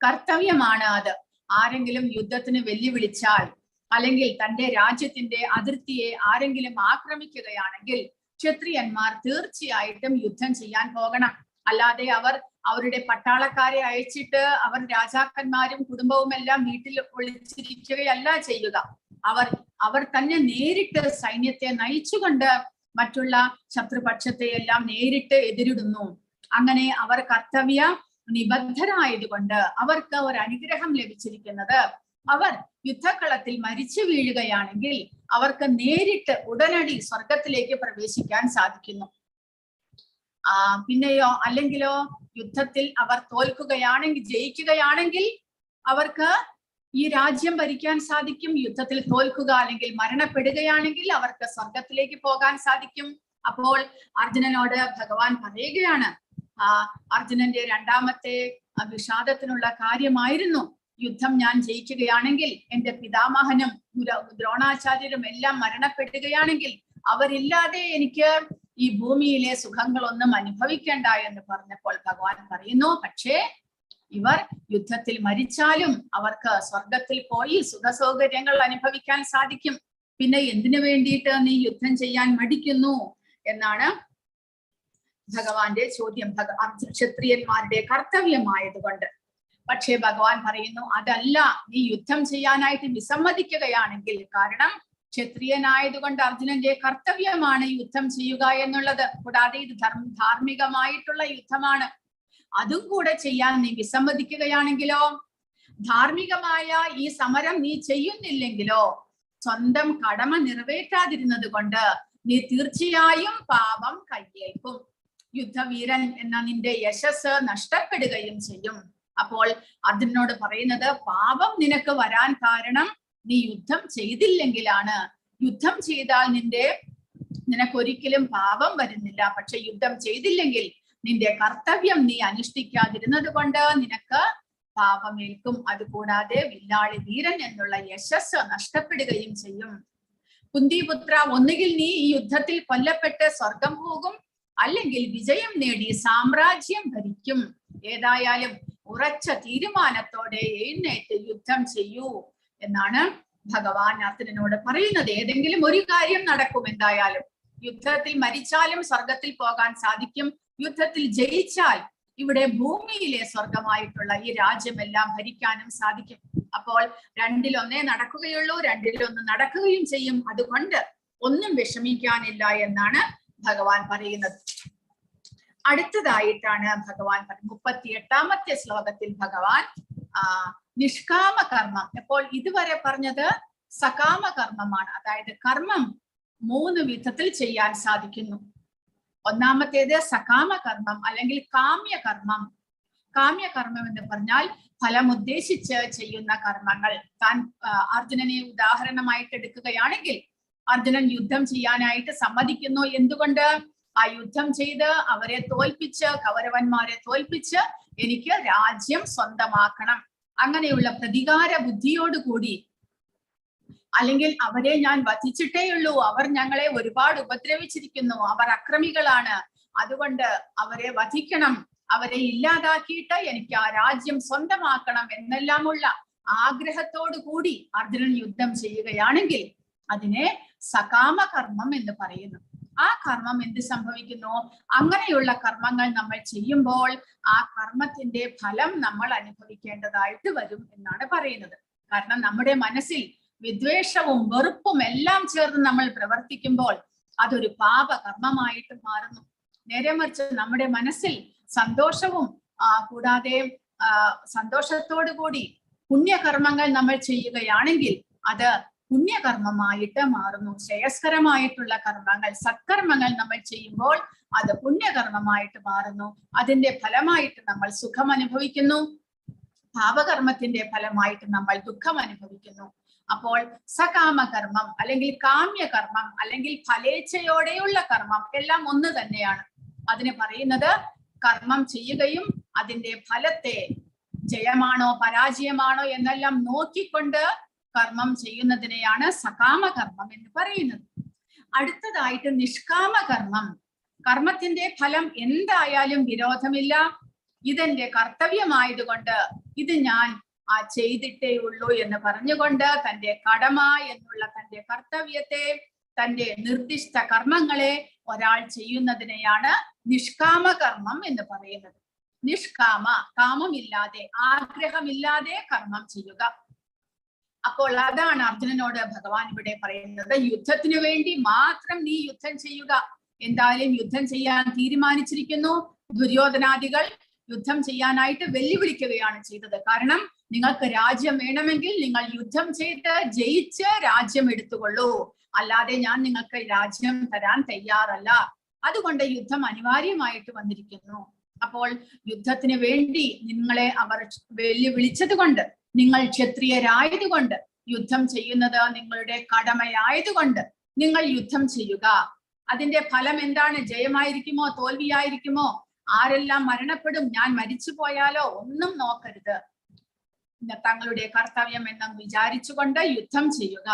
കർത്തവ്യമാണ് അത്. ആരെങ്കിലും യുദ്ധത്തിന് വെല്ലുവിളിച്ചാൽ അല്ലെങ്കിൽ തന്റെ രാജ്യത്തിന്റെ അതിർത്തിയെ ആരെങ്കിലും ആക്രമിക്കുകയാണെങ്കിൽ ക്ഷത്രിയന്മാർ തീർച്ചയായിട്ടും യുദ്ധം ചെയ്യാൻ പോകണം. അല്ലാതെ അവരുടെ പട്ടാളക്കാരെ അയച്ചിട്ട് അവർ രാജാക്കന്മാരും കുടുംബവും എല്ലാം വീട്ടിൽ ഒളിച്ചിരിക്കുകയല്ല ചെയ്യുക. അവർ തന്നെ നേരിട്ട് സൈന്യത്തെ നയിച്ചുകൊണ്ട് മറ്റുള്ള ശത്രുപക്ഷത്തെ എല്ലാം നേരിട്ട് എതിരിടുന്നു. അങ്ങനെ അവർ കർത്തവ്യ നിബദ്ധരായതുകൊണ്ട് അവർക്ക് ഒരു അനുഗ്രഹം ലഭിച്ചിരിക്കുന്നത്, അവർ യുദ്ധകളത്തിൽ മരിച്ചു വീഴുകയാണെങ്കിൽ അവർക്ക് നേരിട്ട് ഉടനടി സ്വർഗത്തിലേക്ക് പ്രവേശിക്കാൻ സാധിക്കുന്നു. പിന്നെയോ അല്ലെങ്കിലോ യുദ്ധത്തിൽ അവർ തോൽക്കുകയാണെങ്കിൽ, ജയിക്കുകയാണെങ്കിൽ അവർക്ക് ഈ രാജ്യം ഭരിക്കാൻ സാധിക്കും. യുദ്ധത്തിൽ തോൽക്കുക അല്ലെങ്കിൽ മരണപ്പെടുകയാണെങ്കിൽ അവർക്ക് സ്വർഗത്തിലേക്ക് പോകാൻ സാധിക്കും. അപ്പോൾ അർജുനനോട് ഭഗവാൻ പറയുകയാണ്, അർജുനന്റെ രണ്ടാമത്തെ വിഷാദത്തിനുള്ള കാര്യമായിരുന്നു, യുദ്ധം ഞാൻ ജയിക്കുകയാണെങ്കിൽ എന്റെ പിതാമഹനും ദ്രോണാചാര്യരും എല്ലാം മരണപ്പെടുകയാണെങ്കിൽ അവരില്ലാതെ എനിക്ക് ഈ ഭൂമിയിലെ സുഖങ്ങളൊന്നും അനുഭവിക്കേണ്ട എന്ന് പറഞ്ഞപ്പോൾ ഭഗവാൻ പറയുന്നു, പക്ഷേ ഇവർ യുദ്ധത്തിൽ മരിച്ചാലും അവർക്ക് സ്വർഗത്തിൽ പോയി സുഖസൗകര്യങ്ങൾ അനുഭവിക്കാൻ സാധിക്കും. പിന്നെ എന്തിനു വേണ്ടിയിട്ട് നീ യുദ്ധം ചെയ്യാൻ മടിക്കുന്നു എന്നാണ് ഭഗവാന്റെ ചോദ്യം. ക്ഷത്രിയന്മാരുടെ കർത്തവ്യമായതുകൊണ്ട്. പക്ഷേ ഭഗവാൻ പറയുന്നു, അതല്ല, നീ യുദ്ധം ചെയ്യാനായിട്ട് വിസമ്മതിക്കുകയാണെങ്കിൽ, കാരണം ക്ഷത്രിയനായതുകൊണ്ട് അർജുനന്റെ കർത്തവ്യമാണ് യുദ്ധം ചെയ്യുക എന്നുള്ളത്. കൂടാതെ ഇത് ധാർമ്മികമായിട്ടുള്ള യുദ്ധമാണ്. അതും കൂടെ ചെയ്യാൻ നീ വിസമ്മതിക്കുകയാണെങ്കിലോ, ധാർമ്മികമായ ഈ സമരം നീ ചെയ്യുന്നില്ലെങ്കിലോ, സ്വന്തം കടമ നിറവേറ്റാതിരുന്നത് കൊണ്ട് നീ തീർച്ചയായും പാപം കയ്യേൽക്കും. യുദ്ധവീരൻ എന്ന നിന്റെ യശസ് നഷ്ടപ്പെടുകയും ചെയ്യും. അപ്പോൾ അർജുനനോട് പറയുന്നത്, പാപം നിനക്ക് വരാൻ കാരണം നീ യുദ്ധം ചെയ്തില്ലെങ്കിലാണ്. യുദ്ധം ചെയ്താൽ നിനക്കൊരിക്കലും പാപം വരുന്നില്ല. പക്ഷെ യുദ്ധം ചെയ്തില്ലെങ്കിൽ നിന്റെ കർത്തവ്യം നീ അനുഷ്ഠിക്കാതിരുന്നത് കൊണ്ട് നിനക്ക് പാപമേൽക്കും. അതുകൂടാതെ വില്ലാളി വീരൻ എന്നുള്ള യശസ് നഷ്ടപ്പെടുകയും ചെയ്യും. കുന്തിപുത്ര, ഒന്നുകിൽ നീ ഈ യുദ്ധത്തിൽ കൊല്ലപ്പെട്ട് സ്വർഗം പോകും, അല്ലെങ്കിൽ വിജയം നേടി സാമ്രാജ്യം ഭരിക്കും. ഏതായാലും ഉറച്ച തീരുമാനത്തോടെ എഴുന്നേറ്റ് യുദ്ധം ചെയ്യൂ എന്നാണ് ഭഗവാൻ അർജുനനോട് പറയുന്നത്. ഏതെങ്കിലും ഒരു കാര്യം നടക്കും. എന്തായാലും യുദ്ധത്തിൽ മരിച്ചാലും സ്വർഗത്തിൽ പോകാൻ സാധിക്കും. യുദ്ധത്തിൽ ജയിച്ചാൽ ഇവിടെ ഭൂമിയിലെ സ്വർഗമായിട്ടുള്ള ഈ രാജ്യമെല്ലാം ഭരിക്കാനും സാധിക്കും. അപ്പോൾ രണ്ടിലൊന്നേ നടക്കുകയുള്ളൂ, രണ്ടിലൊന്ന് നടക്കുകയും ചെയ്യും. അതുകൊണ്ട് ഒന്നും വിഷമിക്കാനില്ല എന്നാണ് ഭഗവാൻ പറയുന്നത്. അടുത്തതായിട്ടാണ് ഭഗവാൻ 38ാമത്തെ ശ്ലോകത്തിൽ ഭഗവാൻ നിഷ്കാമ കർമ്മം. അപ്പോൾ ഇതുവരെ പറഞ്ഞത് സകാമ കർമ്മമാണ്. അതായത് കർമ്മം 3 വിധത്തിൽ ചെയ്യാൻ സാധിക്കുന്നു. ഒന്നാമത്തേത് സകാമ കർമ്മം അല്ലെങ്കിൽ കാമ്യകർമ്മം. കാമ്യകർമ്മം എന്ന് പറഞ്ഞാൽ ഫലം ഉദ്ദേശിച്ച് ചെയ്യുന്ന കർമ്മങ്ങൾ. അർജുനനെ ഉദാഹരണമായിട്ട് എടുക്കുകയാണെങ്കിൽ, അർജുനൻ യുദ്ധം ചെയ്യാനായിട്ട് സമ്മതിക്കുന്നു. എന്തുകൊണ്ട്? ആ യുദ്ധം ചെയ്ത് അവരെ തോൽപ്പിച്ച്, കൗരവന്മാരെ തോൽപ്പിച്ച് എനിക്ക് രാജ്യം സ്വന്തമാക്കണം, അങ്ങനെയുള്ള പ്രതികാര ബുദ്ധിയോടുകൂടി, അല്ലെങ്കിൽ അവരെ ഞാൻ വധിച്ചിട്ടേയുള്ളൂ, അവർ ഞങ്ങളെ ഒരുപാട് ഉപദ്രവിച്ചിരിക്കുന്നു, അവർ അക്രമികളാണ്, അതുകൊണ്ട് അവരെ വധിക്കണം, അവരെ ഇല്ലാതാക്കിയിട്ട് എനിക്ക് ആ രാജ്യം സ്വന്തമാക്കണം എന്നെല്ലാമുള്ള ആഗ്രഹത്തോടു കൂടി അർജുനൻ യുദ്ധം ചെയ്യുകയാണെങ്കിൽ അതിനെ സകാമ കർമ്മം എന്ന് പറയുന്നു. ആ കർമ്മം എന്ത് സംഭവിക്കുന്നു? അങ്ങനെയുള്ള കർമ്മങ്ങൾ നമ്മൾ ചെയ്യുമ്പോൾ ആ കർമ്മത്തിന്റെ ഫലം നമ്മൾ അനുഭവിക്കേണ്ടതായിട്ട് വരും എന്നാണ് പറയുന്നത്. കാരണം നമ്മുടെ മനസ്സിൽ വിദ്വേഷവും വെറുപ്പും എല്ലാം ചേർന്ന് നമ്മൾ പ്രവർത്തിക്കുമ്പോൾ അതൊരു പാപകർമ്മമായിട്ട് മാറുന്നു. നേരെ മറിച്ച് നമ്മുടെ മനസ്സിൽ സന്തോഷവും കൂടാതെ സന്തോഷത്തോടു കൂടി പുണ്യകർമ്മങ്ങൾ നമ്മൾ ചെയ്യുകയാണെങ്കിൽ അത് പുണ്യകർമ്മമായിട്ട് മാറുന്നു. ശ്രേയസ്കരമായിട്ടുള്ള കർമ്മങ്ങൾ, സത്കർമ്മങ്ങൾ നമ്മൾ ചെയ്യുമ്പോൾ അത് പുണ്യകർമ്മമായിട്ട് മാറുന്നു. അതിന്റെ ഫലമായിട്ട് നമ്മൾ സുഖം അനുഭവിക്കുന്നു, പാപകർമ്മത്തിന്റെ ഫലമായിട്ട് നമ്മൾ ദുഃഖം അനുഭവിക്കുന്നു. അപ്പോൾ സകാമകർമ്മം അല്ലെങ്കിൽ കാമ്യകർമ്മം അല്ലെങ്കിൽ ഫലേച്ഛയോടെയുള്ള കർമ്മം എല്ലാം ഒന്ന് തന്നെയാണ്. അതിന് പറയുന്നത് കർമ്മം ചെയ്യുകയും അതിന്റെ ഫലത്തെ ജയമാണോ പരാജയമാണോ എന്നെല്ലാം നോക്കിക്കൊണ്ട് കർമ്മം ചെയ്യുന്നതിനെയാണ് സകാമകർമ്മം എന്ന് പറയുന്നത്. അടുത്തതായിട്ട് നിഷ്കാമകർമ്മം. കർമ്മത്തിന്റെ ഫലം എന്തായാലും വിരോധമില്ല, ഇതെന്റെ കർത്തവ്യമായതുകൊണ്ട് ഇത് ഞാൻ ചെയ്തിട്ടേ ഉള്ളൂ എന്ന് പറഞ്ഞുകൊണ്ട് തന്റെ കടമ എന്നുള്ള തന്റെ കർത്തവ്യത്തെ, തന്റെ നിർദ്ദിഷ്ട കർമ്മങ്ങളെ ഒരാൾ ചെയ്യുന്നതിനെയാണ് നിഷ്കാമകർമ്മം എന്ന് പറയുന്നത്. നിഷ്കാമ, കാമമില്ലാതെ, ആഗ്രഹമില്ലാതെ കർമ്മം ചെയ്യുക. അപ്പോൾ അതാണ് അർജുനനോട് ഭഗവാൻ ഇവിടെ പറയുന്നത്. യുദ്ധത്തിനു വേണ്ടി മാത്രം നീ യുദ്ധം ചെയ്യുക. എന്തായാലും യുദ്ധം ചെയ്യാൻ തീരുമാനിച്ചിരിക്കുന്നു. ദുര്യോധനാദികൾ യുദ്ധം ചെയ്യാനായിട്ട് വെല്ലുവിളിക്കുകയാണ് ചെയ്തത്. കാരണം നിങ്ങൾക്ക് രാജ്യം വേണമെങ്കിൽ നിങ്ങൾ യുദ്ധം ചെയ്ത് ജയിച്ച് രാജ്യം എടുത്തുകൊള്ളൂ, അല്ലാതെ ഞാൻ നിങ്ങൾക്ക് രാജ്യം തരാൻ തയ്യാറല്ല. അതുകൊണ്ട് യുദ്ധം അനിവാര്യമായിട്ട് വന്നിരിക്കുന്നു. അപ്പോൾ യുദ്ധത്തിന് വേണ്ടി നിങ്ങളെ അവർ വെല്ലുവിളിച്ചത് കൊണ്ട്, നിങ്ങൾ ക്ഷത്രിയരായതുകൊണ്ട്, യുദ്ധം ചെയ്യുന്നത് നിങ്ങളുടെ കടമയായതുകൊണ്ട് നിങ്ങൾ യുദ്ധം ചെയ്യുക. അതിന്റെ ഫലം എന്താണ്? ജയമായിരിക്കുമോ തോൽവിയായിരിക്കുമോ? ആരെല്ലാം മരണപ്പെടും? ഞാൻ മരിച്ചു പോയാലോ? ഒന്നും നോക്കരുത്. തങ്ങളുടെ കർത്തവ്യം എന്ന് വിചാരിച്ചുകൊണ്ട് യുദ്ധം ചെയ്യുക.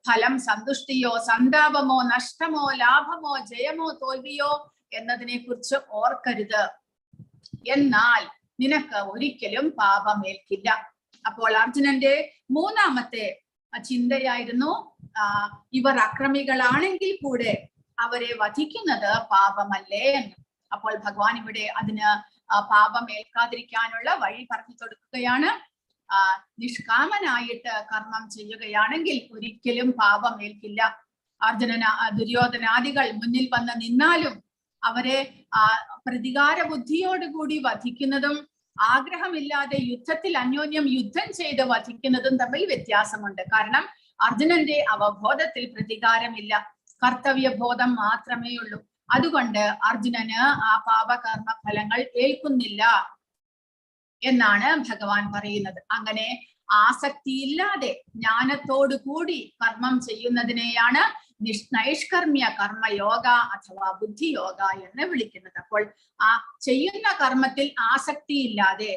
ഫലം സന്തുഷ്ടിയോ സന്താപമോ നഷ്ടമോ ലാഭമോ ജയമോ തോൽവിയോ എന്നതിനെ കുറിച്ച് ഓർക്കരുത്. എന്നാൽ നിനക്ക് ഒരിക്കലും പാപമേൽക്കില്ല. അപ്പോൾ അർജുനന്റെ മൂന്നാമത്തെ ചിന്തയായിരുന്നു, ഇവർ അക്രമികളാണെങ്കിൽ കൂടെ അവരെ വധിക്കുന്നത് പാപമല്ലേ എന്ന്. അപ്പോൾ ഭഗവാൻ ഇവിടെ അതിന് പാപം ഏൽക്കാതിരിക്കാനുള്ള വഴി പറഞ്ഞു കൊടുക്കുകയാണ്. നിഷ്കാമനായിട്ട് കർമ്മം ചെയ്യുകയാണെങ്കിൽ ഒരിക്കലും പാപം ഏൽക്കില്ല. ദുര്യോധനാദികൾ മുന്നിൽ വന്ന് നിന്നാലും അവരെ പ്രതികാര ബുദ്ധിയോടുകൂടി വധിക്കുന്നതും ആഗ്രഹമില്ലാതെ യുദ്ധത്തിൽ അന്യോന്യം യുദ്ധം ചെയ്ത് വധിക്കുന്നതും തമ്മിൽ വ്യത്യാസമുണ്ട്. കാരണം അർജുനന്റെ അവബോധത്തിൽ പ്രതികാരമില്ല, കർത്തവ്യബോധം മാത്രമേ ഉള്ളൂ. അതുകൊണ്ട് അർജുനന് ആ പാപകർമ്മ ഫലങ്ങൾ ഏൽക്കുന്നില്ല എന്നാണ് ഭഗവാൻ പറയുന്നത്. അങ്ങനെ ആസക്തിയില്ലാതെ ജ്ഞാനത്തോടു കൂടി കർമ്മം ചെയ്യുന്നതിനെയാണ് നൈഷ്കർമ്മ്യ കർമ്മയോഗ അഥവാ ബുദ്ധിയോഗ എന്ന് വിളിക്കുന്നത്. അപ്പോൾ ആ ചെയ്യുന്ന കർമ്മത്തിൽ ആസക്തിയില്ലാതെ,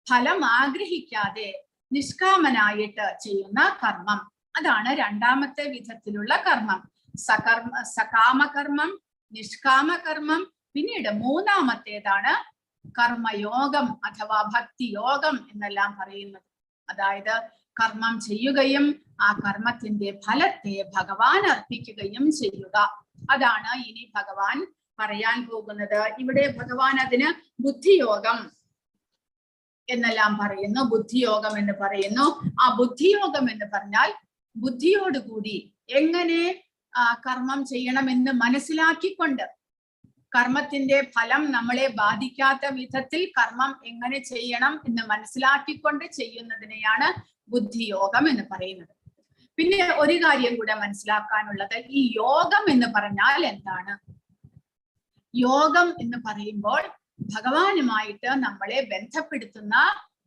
ഫലം ആഗ്രഹിക്കാതെ, നിഷ്കാമനായിട്ട് ചെയ്യുന്ന കർമ്മം, അതാണ് രണ്ടാമത്തെ വിധത്തിലുള്ള കർമ്മം. സകാമകർമ്മം, നിഷ്കാമകർമ്മം. പിന്നീട് മൂന്നാമത്തേതാണ് കർമ്മയോഗം അഥവാ ഭക്തിയോഗം എന്നെല്ലാം പറയുന്നത്. അതായത് കർമ്മം ചെയ്യുകയും ആ കർമ്മത്തിന്റെ ഫലത്തെ ഭഗവാൻ അർപ്പിക്കുകയും ചെയ്യുക. അതാണ് ഇനി ഭഗവാൻ പറയാൻ പോകുന്നത്. ഇവിടെ ഭഗവാൻ അതിന് ബുദ്ധിയോഗം എന്നെല്ലാം പറയുന്നു, ബുദ്ധിയോഗം എന്ന് പറയുന്നു. ആ ബുദ്ധിയോഗം എന്ന് പറഞ്ഞാൽ ബുദ്ധിയോടുകൂടി എങ്ങനെ കർമ്മം ചെയ്യണമെന്ന് മനസ്സിലാക്കിക്കൊണ്ട്, കർമ്മത്തിന്റെ ഫലം നമ്മളെ ബാധിക്കാത്ത വിധത്തിൽ കർമ്മം എങ്ങനെ ചെയ്യണം എന്ന് മനസ്സിലാക്കിക്കൊണ്ട് ചെയ്യുന്നതിനെയാണ് ബുദ്ധിയോഗം എന്ന് പറയുന്നത്. പിന്നെ ഒരു കാര്യം കൂടെ മനസ്സിലാക്കാനുള്ളത്, ഈ യോഗം എന്ന് പറഞ്ഞാൽ എന്താണ്? യോഗം എന്ന് പറയുമ്പോൾ ഭഗവാനുമായിട്ട് നമ്മളെ ബന്ധപ്പെടുത്തുന്ന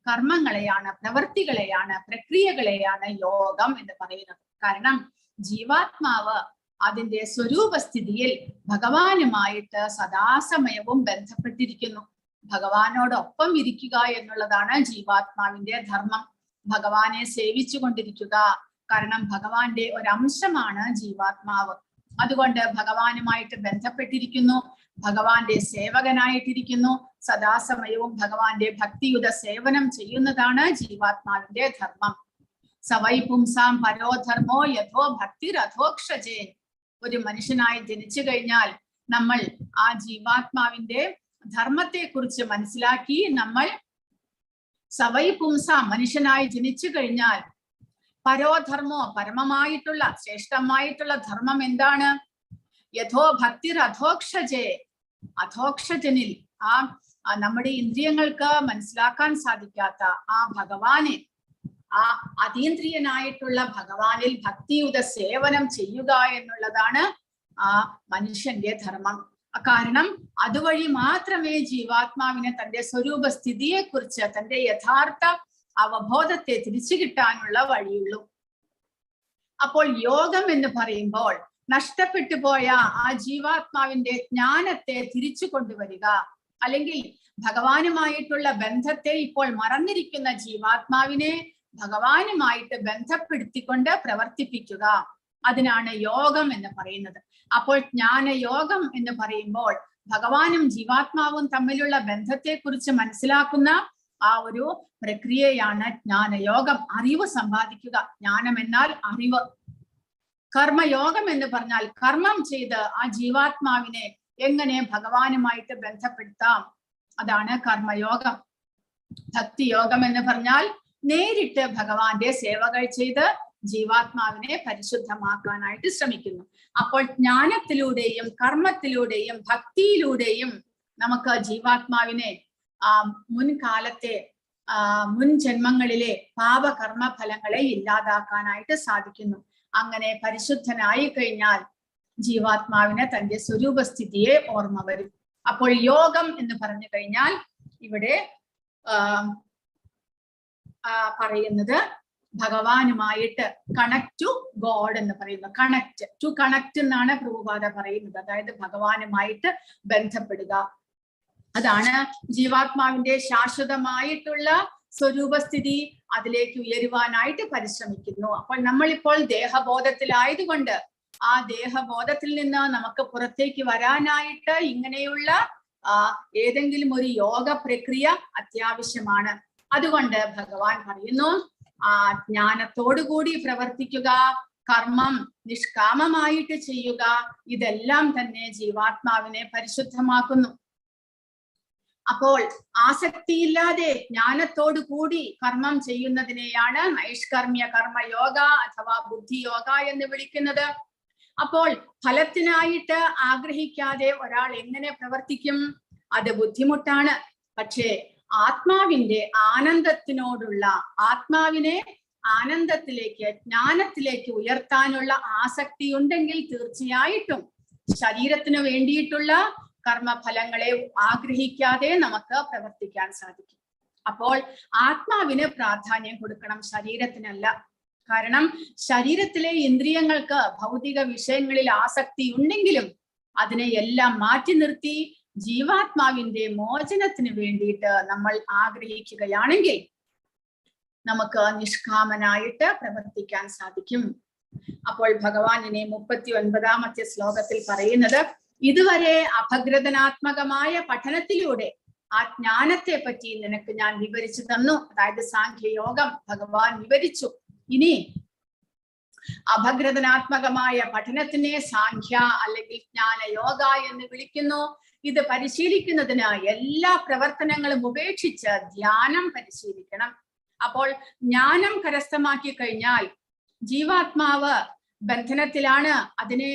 കർമ്മങ്ങളെയാണ്, പ്രവൃത്തികളെയാണ്, പ്രക്രിയകളെയാണ് യോഗം എന്ന് പറയുന്നത്. കാരണം ജീവാത്മാവ് അതിന്റെ സ്വരൂപസ്ഥിതിയിൽ ഭഗവാനുമായിട്ട് സദാസമയവും ബന്ധപ്പെട്ടിരിക്കുന്നു. ഭഗവാനോടൊപ്പം ഇരിക്കുക എന്നുള്ളതാണ് ജീവാത്മാവിന്റെ ധർമ്മം. ഭഗവാനെ സേവിച്ചു കൊണ്ടിരിക്കുക. കാരണം ഭഗവാന്റെ ഒരംശമാണ് ജീവാത്മാവ്. അതുകൊണ്ട് ഭഗവാനുമായിട്ട് ബന്ധപ്പെട്ടിരിക്കുന്നു, ഭഗവാന്റെ സേവകനായിട്ടിരിക്കുന്നു. സദാസമയവും ഭഗവാന്റെ ഭക്തിയുത സേവനം ചെയ്യുന്നതാണ് ജീവാത്മാവിന്റെ ധർമ്മം. സവൈ പുംസാം പരോധർമ്മോ യഥോ ഭക്തിരഥോക്ഷജേ. ഒരു മനുഷ്യനായി ജനിച്ചു കഴിഞ്ഞാൽ നമ്മൾ ആ ജീവാത്മാവിന്റെ ധർമ്മത്തെ കുറിച്ച് മനസ്സിലാക്കി, നമ്മൾ സവൈ പുംസാം മനുഷ്യനായി ജനിച്ചു കഴിഞ്ഞാൽ പരോധർമ്മോ പരമമായിട്ടുള്ള ശ്രേഷ്ഠമായിട്ടുള്ള ധർമ്മം എന്താണ്? യഥോ ഭക്തിരഥോക്ഷജേ. അധോക്ഷജനിൽ ആ നമ്മുടെ ഇന്ദ്രിയങ്ങൾക്ക് മനസ്സിലാക്കാൻ സാധിക്കാത്ത ആ ഭഗവാനെ, ആ അതീന്ദ്രിയനായിട്ടുള്ള ഭഗവാനിൽ ഭക്തിയുത സേവനം ചെയ്യുക എന്നുള്ളതാണ് ആ മനുഷ്യന്റെ ധർമ്മം. കാരണം അതുവഴി മാത്രമേ ജീവാത്മാവിന് തന്റെ സ്വരൂപ സ്ഥിതിയെ കുറിച്ച്, തന്റെ യഥാർത്ഥ അവബോധത്തെ തിരിച്ചു കിട്ടാനുള്ള വഴിയുള്ളൂ. അപ്പോൾ യോഗം എന്ന് പറയുമ്പോൾ നഷ്ടപ്പെട്ടു പോയ ആ ജീവാത്മാവിന്റെ ജ്ഞാനത്തെ തിരിച്ചു കൊണ്ടുവരിക, അല്ലെങ്കിൽ ഭഗവാനുമായിട്ടുള്ള ബന്ധത്തെ ഇപ്പോൾ മറന്നിരിക്കുന്ന ജീവാത്മാവിനെ ഭഗവാനുമായിട്ട് ബന്ധപ്പെടുത്തിക്കൊണ്ട് പ്രവർത്തിപ്പിക്കുക. അതിനാണ് യോഗം എന്ന് പറയുന്നത്. അപ്പോൾ ജ്ഞാനയോഗം എന്ന് പറയുമ്പോൾ ഭഗവാനും ജീവാത്മാവും തമ്മിലുള്ള ബന്ധത്തെ കുറിച്ച് മനസ്സിലാക്കുന്ന ആ ഒരു പ്രക്രിയയാണ് ജ്ഞാനയോഗം. അറിവ് സമ്പാദിക്കുക. ജ്ഞാനം എന്നാൽ അറിവ്. കർമ്മയോഗം എന്ന് പറഞ്ഞാൽ കർമ്മം ചെയ്ത് ആ ജീവാത്മാവിനെ എങ്ങനെ ഭഗവാനുമായിട്ട് ബന്ധപ്പെടുത്താം, അതാണ് കർമ്മയോഗം. ഭക്തിയോഗം എന്ന് പറഞ്ഞാൽ നേരിട്ട് ഭഗവാന്റെ സേവകൾ ചെയ്ത് ജീവാത്മാവിനെ പരിശുദ്ധമാക്കാനായിട്ട് ശ്രമിക്കുന്നു. അപ്പോൾ ജ്ഞാനത്തിലൂടെയും കർമ്മത്തിലൂടെയും ഭക്തിയിലൂടെയും നമുക്ക് ജീവാത്മാവിനെ മുൻകാലത്തെ മുൻ ജന്മങ്ങളിലെ പാപകർമ്മ ഫലങ്ങളെ ഇല്ലാതാക്കാനായിട്ട് സാധിക്കുന്നു. അങ്ങനെ പരിശുദ്ധനായി കഴിഞ്ഞാൽ ജീവാത്മാവിന് തന്റെ സ്വരൂപസ്ഥിതിയെ ഓർമ്മ വരും. അപ്പോൾ യോഗം എന്ന് പറഞ്ഞു കഴിഞ്ഞാൽ ഇവിടെ പറയുന്നത് ഭഗവാനുമായിട്ട് കണക്ട് ടു ഗോഡ് എന്ന് പറയുന്നു. കണക്ട് എന്നാണ് പ്രഭുപാദ പറയുന്നത്. അതായത് ഭഗവാനുമായിട്ട് ബന്ധപ്പെടുക. അതാണ് ജീവാത്മാവിന്റെ ശാശ്വതമായിട്ടുള്ള സ്വരൂപസ്ഥിതി. അതിലേക്ക് ഉയരുവാനായിട്ട് പരിശ്രമിക്കുന്നു. അപ്പോൾ നമ്മളിപ്പോൾ ദേഹബോധത്തിലായതുകൊണ്ട് ആ ദേഹബോധത്തിൽ നിന്ന് നമുക്ക് പുറത്തേക്ക് വരാനായിട്ട് ഇങ്ങനെയുള്ള ഏതെങ്കിലും ഒരു യോഗ പ്രക്രിയ അത്യാവശ്യമാണ്. അതുകൊണ്ട് ഭഗവാൻ പറയുന്നു, ആ ജ്ഞാനത്തോടുകൂടി പ്രവർത്തിക്കുക, കർമ്മം നിഷ്കാമമായിട്ട് ചെയ്യുക. ഇതെല്ലാം തന്നെ ജീവാത്മാവിനെ പരിശുദ്ധമാക്കുന്നു. അപ്പോൾ ആസക്തിയില്ലാതെ ജ്ഞാനത്തോടു കൂടി കർമ്മം ചെയ്യുന്നതിനെയാണ് നൈഷ്കർമ്മ്യ കർമ്മയോഗ അഥവാ ബുദ്ധിയോഗ എന്ന് വിളിക്കുന്നത്. അപ്പോൾ ഫലത്തിനായിട്ട് ആഗ്രഹിക്കാതെ ഒരാൾ എങ്ങനെ പ്രവർത്തിക്കും? അത് ബുദ്ധിമുട്ടാണ്. പക്ഷേ ആത്മാവിന്റെ ആനന്ദത്തിനോടുള്ള, ആത്മാവിനെ ആനന്ദത്തിലേക്ക്, ജ്ഞാനത്തിലേക്ക് ഉയർത്താനുള്ള ആസക്തി ഉണ്ടെങ്കിൽ തീർച്ചയായിട്ടും ശരീരത്തിന് വേണ്ടിയിട്ടുള്ള കർമ്മഫലങ്ങളെ ആഗ്രഹിക്കാതെ നമുക്ക് പ്രവർത്തിക്കാൻ സാധിക്കും. അപ്പോൾ ആത്മാവിന് പ്രാധാന്യം കൊടുക്കണം, ശരീരത്തിനല്ല. കാരണം ശരീരത്തിലെ ഇന്ദ്രിയങ്ങൾക്ക് ഭൗതിക വിഷയങ്ങളിൽ ആസക്തി ഉണ്ടെങ്കിലും അതിനെ എല്ലാം മാറ്റി നിർത്തി ജീവാത്മാവിന്റെ മോചനത്തിന് വേണ്ടിയിട്ട് നമ്മൾ ആഗ്രഹിക്കുകയാണെങ്കിൽ നമുക്ക് നിഷ്കാമനായിട്ട് പ്രവർത്തിക്കാൻ സാധിക്കും. അപ്പോൾ ഭഗവാനിനെ 39ാമത്തെ ശ്ലോകത്തിൽ പറയുന്നത്, ഇതുവരെ അപഗ്രഥനാത്മകമായ പഠനത്തിലൂടെ ആ ജ്ഞാനത്തെ പറ്റി നിനക്ക് ഞാൻ വിവരിച്ചു തന്നു. അതായത് സാഖ്യയോഗം ഭഗവാൻ വിവരിച്ചു. ഇനി അപഗ്രഥനാത്മകമായ പഠനത്തിനെ സാഖ്യ അല്ലെങ്കിൽ ജ്ഞാനയോഗ എന്ന് വിളിക്കുന്നു. ഇത് പരിശീലിക്കുന്നതിന് എല്ലാ പ്രവർത്തനങ്ങളും ഉപേക്ഷിച്ച് ധ്യാനം പരിശീലിക്കണം. അപ്പോൾ ജ്ഞാനം കരസ്ഥമാക്കി കഴിഞ്ഞാൽ ജീവാത്മാവ് ബന്ധനത്തിലാണ്. അതിനെ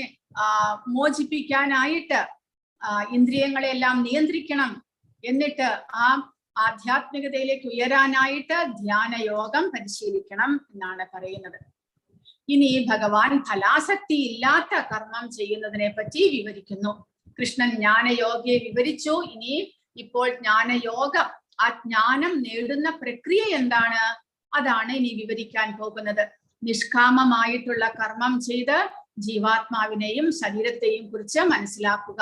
മോചിപ്പിക്കാനായിട്ട് ഇന്ദ്രിയങ്ങളെല്ലാം നിയന്ത്രിക്കണം. എന്നിട്ട് ആ ആധ്യാത്മികതയിലേക്ക് ഉയരാനായിട്ട് ധ്യാനയോഗം പരിശീലിക്കണം എന്നാണ് പറയുന്നത്. ഇനി ഭഗവാൻ ഫലാസക്തി ഇല്ലാത്ത കർമ്മം ചെയ്യുന്നതിനെ പറ്റി വിവരിക്കുന്നു. കൃഷ്ണൻ ജ്ഞാനയോഗയെ വിവരിച്ചു. ഇനി ഇപ്പോൾ ജ്ഞാനയോഗം, ആ ജ്ഞാനം നേടുന്ന പ്രക്രിയ എന്താണ്, അതാണ് ഇനി വിവരിക്കാൻ പോകുന്നത്. നിഷ്കാമമായിട്ടുള്ള കർമ്മം ചെയ്ത് ജീവാത്മാവിനെയും ശരീരത്തെയും കുറിച്ച് മനസ്സിലാക്കുക.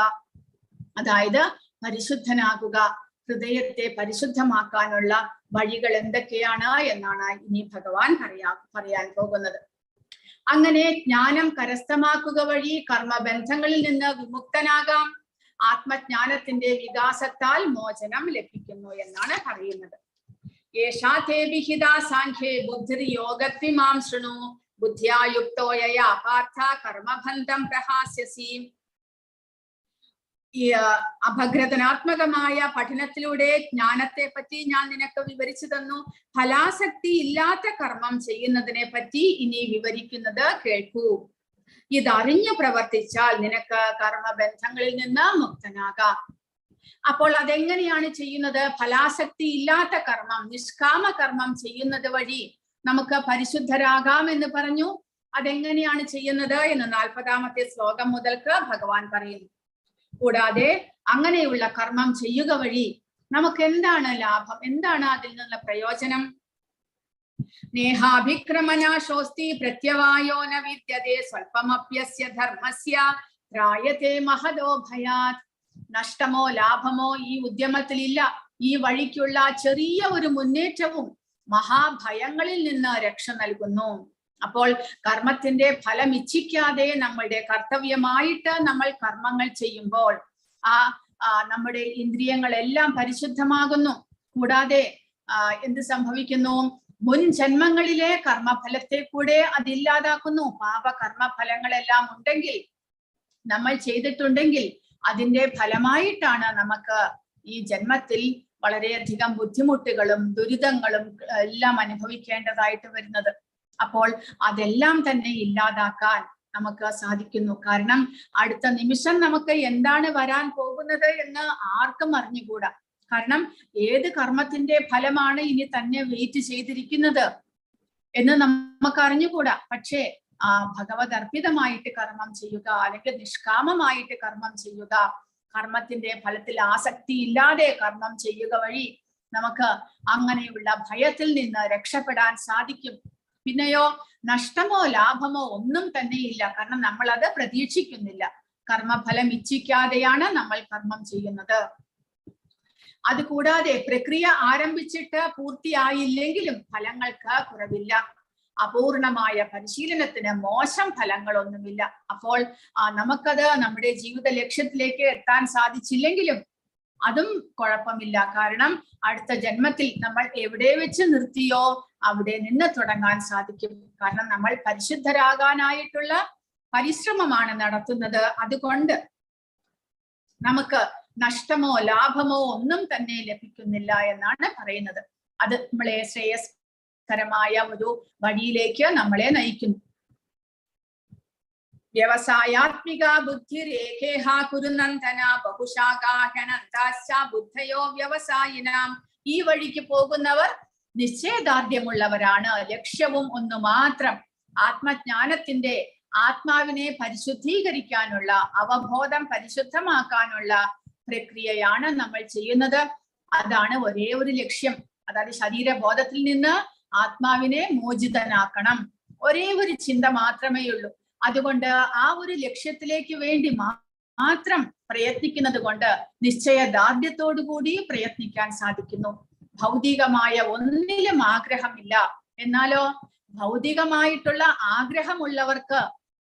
അതായത് പരിശുദ്ധനാകുക. ഹൃദയത്തെ പരിശുദ്ധമാക്കാനുള്ള വഴികൾ എന്തൊക്കെയാണ് എന്നാണ് ഇനി ഭഗവാൻ പറയാൻ പോകുന്നത്. അങ്ങനെ ജ്ഞാനം കരസ്ഥമാക്കുക വഴി കർമ്മബന്ധങ്ങളിൽ നിന്ന് വിമുക്തനാകാം. ആത്മജ്ഞാനത്തിന്റെ വികാസത്താൽ മോചനം ലഭിക്കുന്നു എന്നാണ് പറയുന്നത്. യേശാതേ വിഹിതാ സാഖ്യേ ബുദ്ധിർയോഗത്വിമാം ശൃണു ബുദ്ധ്യായുക്തോയയാ പാർത്ഥ കർമ്മബന്ധം പ്രഹാസ്യസി. ഈ അപഗ്രഥനാത്മകമായ പഠനത്തിലൂടെ ജ്ഞാനത്തെ പറ്റി ഞാൻ നിനക്ക് വിവരിച്ചു തന്നു. ഫലാസക്തി ഇല്ലാത്ത കർമ്മം ചെയ്യുന്നതിനെ പറ്റി ഇനി വിവരിക്കുന്നത് കേൾക്കൂ. ഇതറിഞ്ഞു പ്രവർത്തിച്ചാൽ നിനക്ക് കർമ്മബന്ധങ്ങളിൽ നിന്ന് മുക്തനാകാം. അപ്പോൾ അതെങ്ങനെയാണ് ചെയ്യുന്നത്? ഫലാസക്തി ഇല്ലാത്ത കർമ്മം, നിഷ്കാമ കർമ്മം ചെയ്യുന്നത് വഴി നമുക്ക് പരിശുദ്ധരാകാം എന്ന് പറഞ്ഞു. അതെങ്ങനെയാണ് ചെയ്യുന്നത് എന്ന് 40ാമത്തെ ശ്ലോകം മുതൽക്ക് ഭഗവാൻ പറയുന്നു. കൂടാതെ അങ്ങനെയുള്ള കർമ്മം ചെയ്യുക വഴി നമുക്ക് എന്താണ് ലാഭം, എന്താണ് അതിൽ നിന്നുള്ള പ്രയോജനം? നേഹാഭിക്രമനാശോസ്തി പ്രത്യവായോ ന വിദ്യതേ സ്വൽപമപ്യസ്യ ധർമ്മസ്യ ത്രായതേ മഹദോ ഭയാത്. നഷ്ടമോ ലാഭമോ ഈ ഉദ്യമത്തിലില്ല. ഈ വഴിക്കുള്ള ചെറിയ ഒരു മുന്നേറ്റവും മഹാഭയങ്ങളിൽ നിന്ന് രക്ഷ നൽകുന്നു. അപ്പോൾ കർമ്മത്തിന്റെ ഫലം ഇച്ഛിക്കാതെ നമ്മളുടെ കർത്തവ്യമായിട്ട് നമ്മൾ കർമ്മങ്ങൾ ചെയ്യുമ്പോൾ നമ്മുടെ ഇന്ദ്രിയങ്ങളെല്ലാം പരിശുദ്ധമാകുന്നു. കൂടാതെ എന്ത് സംഭവിക്കുന്നു? മുൻ ജന്മങ്ങളിലെ കർമ്മഫലത്തെ കൂടെ അതില്ലാതാക്കുന്നു. പാപകർമ്മഫലങ്ങളെല്ലാം ഉണ്ടെങ്കിൽ, നമ്മൾ ചെയ്തിട്ടുണ്ടെങ്കിൽ അതിന്റെ ഫലമായിട്ടാണ് നമുക്ക് ഈ ജന്മത്തിൽ വളരെയധികം ബുദ്ധിമുട്ടുകളും ദുരിതങ്ങളും എല്ലാം അനുഭവിക്കേണ്ടതായിട്ട് വരുന്നത്. അപ്പോൾ അതെല്ലാം തന്നെ ഇല്ലാതാക്കാൻ നമുക്ക് സാധിക്കുന്നു. കാരണം അടുത്ത നിമിഷം നമുക്ക് എന്താണ് വരാൻ പോകുന്നത് എന്ന് ആർക്കും അറിഞ്ഞുകൂടാ. കാരണം ഏത് കർമ്മത്തിന്റെ ഫലമാണ് ഇനി തന്നെ വെയിറ്റ് ചെയ്തിരിക്കുന്നത് എന്ന് നമുക്ക് അറിഞ്ഞുകൂടാ. പക്ഷേ ഭഗവത് അർപ്പിതമായിട്ട് കർമ്മം ചെയ്യുക, അല്ലെങ്കിൽ നിഷ്കാമമായിട്ട് കർമ്മം ചെയ്യുക, കർമ്മത്തിന്റെ ഫലത്തിൽ ആസക്തി ഇല്ലാതെ കർമ്മം ചെയ്യുക വഴി നമുക്ക് അങ്ങനെയുള്ള ഭയത്തിൽ നിന്ന് രക്ഷപ്പെടാൻ സാധിക്കും. പിന്നെയോ നഷ്ടമോ ലാഭമോ ഒന്നും തന്നെയില്ല. കാരണം നമ്മൾ അത് പ്രതീക്ഷിക്കുന്നില്ല. കർമ്മഫലം ഇച്ഛിക്കാതെയാണ് നമ്മൾ കർമ്മം ചെയ്യുന്നത്. അതുകൂടാതെ പ്രക്രിയ ആരംഭിച്ചിട്ട് പൂർത്തിയായില്ലെങ്കിലും ഫലങ്ങൾക്ക് കുറവില്ല. അപൂർണമായ പരിശീലനത്തിന് മോശം ഫലങ്ങളൊന്നുമില്ല. അപ്പോൾ നമുക്കത് നമ്മുടെ ജീവിത ലക്ഷ്യത്തിലേക്ക് എത്താൻ സാധിച്ചില്ലെങ്കിലും അതും കുഴപ്പമില്ല. കാരണം അടുത്ത ജന്മത്തിൽ നമ്മൾ എവിടെ വെച്ച് നിർത്തിയോ അവിടെ നിന്ന് തുടങ്ങാൻ സാധിക്കും. കാരണം നമ്മൾ പരിശുദ്ധരാകാനായിട്ടുള്ള പരിശ്രമമാണ് നടത്തുന്നത്. അതുകൊണ്ട് നമുക്ക് നഷ്ടമോ ലാഭമോ ഒന്നും തന്നെ ലഭിക്കുന്നില്ല എന്നാണ് പറയുന്നത്. അത് നമ്മളെ ശ്രേയസ്കരമായ ഒരു വഴിയിലേക്ക് നമ്മളെ നയിക്കുന്നു. വ്യവസായാത്മിക ബുദ്ധിരേഖേഹ കുരുനന്ദന ബഹുശാഖാഹനന്താശ്ച ബുദ്ധയോ വ്യവസായിനാം. ഈ വഴിക്ക് പോകുന്നവർ നിശ്ചയദാർഢ്യമുള്ളവരാണ്. ലക്ഷ്യവും ഒന്നു മാത്രം, ആത്മജ്ഞാനത്തിന്റെ, ആത്മാവിനെ പരിശുദ്ധീകരിക്കാനുള്ള, അവബോധം പരിശുദ്ധമാക്കാനുള്ള പ്രക്രിയയാണ് നമ്മൾ ചെയ്യുന്നത്. അതാണ് ഒരേ ഒരു ലക്ഷ്യം. അതായത് ശരീരബോധത്തിൽ നിന്ന് ആത്മാവിനെ മോചിതനാക്കണം. ഒരേ ഒരു ചിന്ത മാത്രമേ ഉള്ളൂ. അതുകൊണ്ട് ആ ഒരു ലക്ഷ്യത്തിലേക്ക് വേണ്ടി മാത്രം പ്രയത്നിക്കുന്നത് കൊണ്ട് നിശ്ചയദാർഢ്യത്തോടു കൂടി പ്രയത്നിക്കാൻ സാധിക്കുന്നു. ഭൗതികമായ ഒന്നിലും ആഗ്രഹമില്ല. എന്നാലോ ഭൗതികമായിട്ടുള്ള ആഗ്രഹമുള്ളവർക്ക്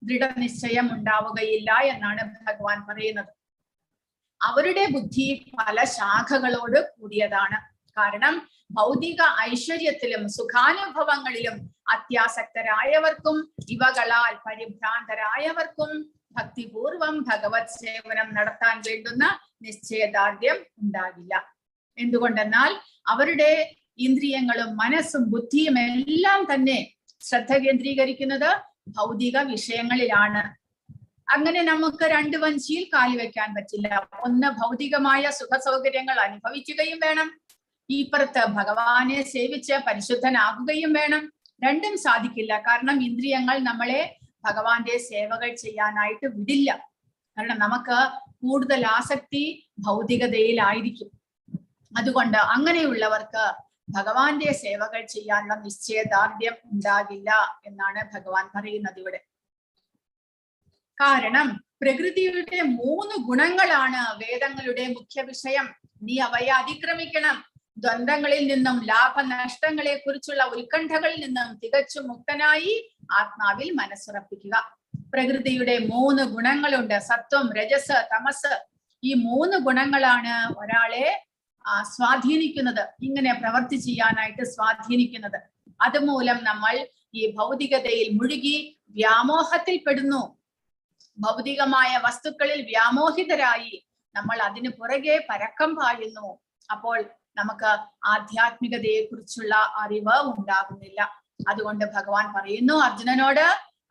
ദൃഢനിശ്ചയം ഉണ്ടാവുകയില്ല എന്നാണ് ഭഗവാൻ പറയുന്നത്. അവരുടെ ബുദ്ധി പല ശാഖകളോട് കൂടിയതാണ്. കാരണം ഭൗതിക ഐശ്വര്യത്തിലും സുഖാനുഭവങ്ങളിലും അത്യാസക്തരായവർക്കും ഇവകളാൽ പരിഭ്രാന്തരായവർക്കും ഭക്തിപൂർവം ഭഗവത് സേവനം നടത്താൻ വേണ്ടുന്ന നിശ്ചയദാർഢ്യം ഉണ്ടാകില്ല. എന്തുകൊണ്ടെന്നാൽ അവരുടെ ഇന്ദ്രിയങ്ങളും മനസ്സും ബുദ്ധിയും എല്ലാം തന്നെ ശ്രദ്ധ കേന്ദ്രീകരിക്കുന്നത് ഭൗതിക വിഷയങ്ങളിലാണ്. അങ്ങനെ നമുക്ക് രണ്ട് വഞ്ചിയിൽ കാലുവെക്കാൻ പറ്റില്ല. ഒന്ന് ഭൗതികമായ സുഖ സൗകര്യങ്ങൾ അനുഭവിക്കുകയും വേണം, ഇപ്പുറത്ത് ഭഗവാനെ സേവിച്ച് പരിശുദ്ധനാകുകയും വേണം. രണ്ടും സാധിക്കില്ല. കാരണം ഇന്ദ്രിയങ്ങൾ നമ്മളെ ഭഗവാന്റെ സേവകൾ ചെയ്യാനായിട്ട് വിടില്ല. കാരണം നമുക്ക് കൂടുതൽ ആസക്തി ഭൗതികതയിലായിരിക്കും. അതുകൊണ്ട് അങ്ങനെയുള്ളവർക്ക് ഭഗവാന്റെ സേവകൾ ചെയ്യാനുള്ള നിശ്ചയദാർഢ്യം ഉണ്ടാകില്ല എന്നാണ് ഭഗവാൻ പറയുന്നത് ഇവിടെ. കാരണം പ്രകൃതിയുടെ 3 ഗുണങ്ങളാണ് വേദങ്ങളുടെ മുഖ്യ വിഷയം. നീ അവയെ അതിക്രമിക്കണം. ദ്വന്ദ്ങ്ങളിൽ നിന്നും ലാഭനഷ്ടങ്ങളെ കുറിച്ചുള്ള ഉത്കണ്ഠകളിൽ നിന്നും തികച്ചും മുക്തനായി ആത്മാവിൽ മനസ്സുറപ്പിക്കുക. പ്രകൃതിയുടെ 3 ഗുണങ്ങളുണ്ട്. സത്വം, രജസ്, തമസ്. ഈ 3 ഗുണങ്ങളാണ് ഒരാളെ സ്വാധീനിക്കുന്നത്, ഇങ്ങനെ പ്രവൃത്തി ചെയ്യാനായിട്ട് സ്വാധീനിക്കുന്നത്. അതുമൂലം നമ്മൾ ഈ ഭൗതികതയിൽ മുഴുകി വ്യാമോഹത്തിൽ പെടുന്നു. ഭൗതികമായ വസ്തുക്കളിൽ വ്യാമോഹിതരായി നമ്മൾ അതിനു പുറകെ പരക്കം പായുന്നു. അപ്പോൾ നമുക്ക് ആധ്യാത്മികതയെ കുറിച്ചുള്ള അറിവ് ഉണ്ടാകുന്നില്ല. അതുകൊണ്ട് ഭഗവാൻ പറയുന്നു അർജുനനോട്,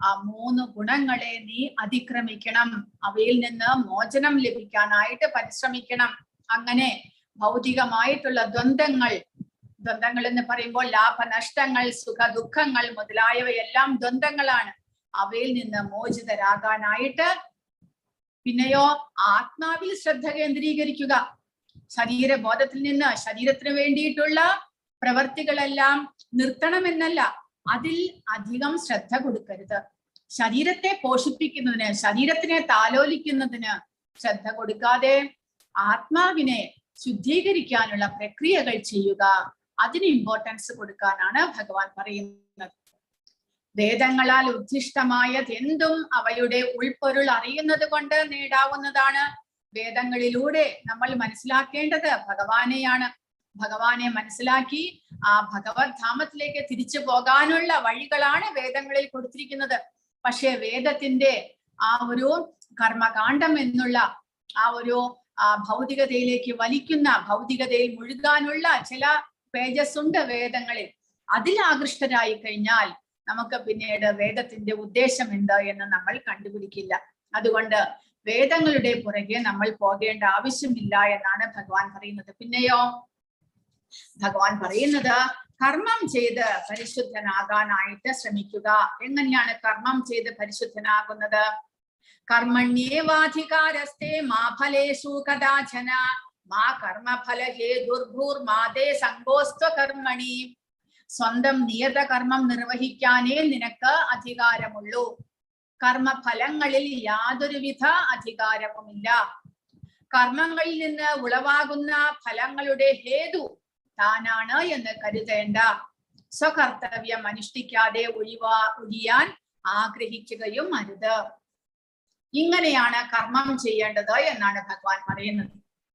ആ 3 ഗുണങ്ങളെ നീ അതിക്രമിക്കണം, അവയിൽ നിന്ന് മോചനം ലഭിക്കാനായിട്ട് പരിശ്രമിക്കണം. അങ്ങനെ ഭൗതികമായിട്ടുള്ള ദ്വന്ദ്ങ്ങൾ എന്ന് പറയുമ്പോൾ ലാഭനഷ്ടങ്ങൾ, സുഖ ദുഃഖങ്ങൾ മുതലായവയെല്ലാം ദ്വന്ദ്ങ്ങളാണ്. അവയിൽ നിന്ന് മോചിതരാകാനായിട്ട് പിന്നെയോ ആത്മാവിൽ ശ്രദ്ധ കേന്ദ്രീകരിക്കുക. ശരീരബോധത്തിൽ നിന്ന് ശരീരത്തിന് വേണ്ടിയിട്ടുള്ള പ്രവർത്തികളെല്ലാം നിർത്തണമെന്നല്ല, അതിൽ അധികം ശ്രദ്ധ കൊടുക്കരുത്. ശരീരത്തെ പോഷിപ്പിക്കുന്നതിന്, ശരീരത്തിനെ താലോലിക്കുന്നതിന് ശ്രദ്ധ കൊടുക്കാതെ ആത്മാവിനെ ശുദ്ധീകരിക്കാനുള്ള പ്രക്രിയകൾ ചെയ്യുക. അതിന് ഇമ്പോർട്ടൻസ് കൊടുക്കാനാണ് ഭഗവാൻ പറയുന്നത്. വേദങ്ങളാൽ ഉദ്ദിഷ്ടമായത് എന്തും അവയുടെ ഉൾപ്പൊരുൾ അറിയുന്നത് കൊണ്ട് നേടാവുന്നതാണ്. വേദങ്ങളിലൂടെ നമ്മൾ മനസ്സിലാക്കേണ്ടത് ഭഗവാനെയാണ്. ഭഗവാനെ മനസ്സിലാക്കി ആ ഭഗവത് ധാമത്തിലേക്ക് തിരിച്ചു പോകാനുള്ള വഴികളാണ് വേദങ്ങളിൽ കൊടുത്തിരിക്കുന്നത്. പക്ഷെ വേദത്തിന്റെ ആ ഒരു കർമ്മകാണ്ഡം എന്നുള്ള ആ ഒരു ഭൗതികതയിലേക്ക് വലിക്കുന്ന, ഭൗതികതയിൽ മുഴുകാനുള്ള ചില പേജസ് ഉണ്ട് വേദങ്ങളിൽ. അതിൽ ആകൃഷ്ടരായി കഴിഞ്ഞാൽ നമുക്ക് പിന്നീട് വേദത്തിന്റെ ഉദ്ദേശം എന്ത് എന്ന് നമ്മൾ കണ്ടുപിടിക്കില്ല. അതുകൊണ്ട് വേദങ്ങളുടെ പുറകെ നമ്മൾ പോകേണ്ട ആവശ്യമില്ല എന്നാണ് ഭഗവാൻ പറയുന്നത്. പിന്നെയോ ഭഗവാൻ പറയുന്നത് കർമ്മം ചെയ്ത് പരിശുദ്ധനാകാനായിട്ട് ശ്രമിക്കുക. എങ്ങനെയാണ് കർമ്മം ചെയ്ത് പരിശുദ്ധനാകുന്നത്? കർമ്മണ്യേവാധികാരസ്തേ മാ ഫലേഷു കദാചന മാ കർമ്മഫല ഹേതുർഭൂർമാദേ സംഗോസ്ത്വ കർമ്മണി. സ്വന്തം നിയത കർമ്മം നിർവഹിക്കാനേ നിനക്ക് അധികാരമുള്ളൂ. കർമ്മഫലങ്ങളിൽ യാതൊരുവിധ അധികാരവുമില്ല. കർമ്മങ്ങളിൽ നിന്ന് ഉളവാകുന്ന ഫലങ്ങളുടെ ഹേതു താനാണ് എന്ന് കരുതേണ്ട. സ്വകർത്തവ്യം അനുഷ്ഠിക്കാതെ ഒഴിയാൻ ആഗ്രഹിക്കുകയും അരുത്. ഇങ്ങനെയാണ് കർമ്മം ചെയ്യേണ്ടത് എന്നാണ് ഭഗവാൻ പറയുന്നത്.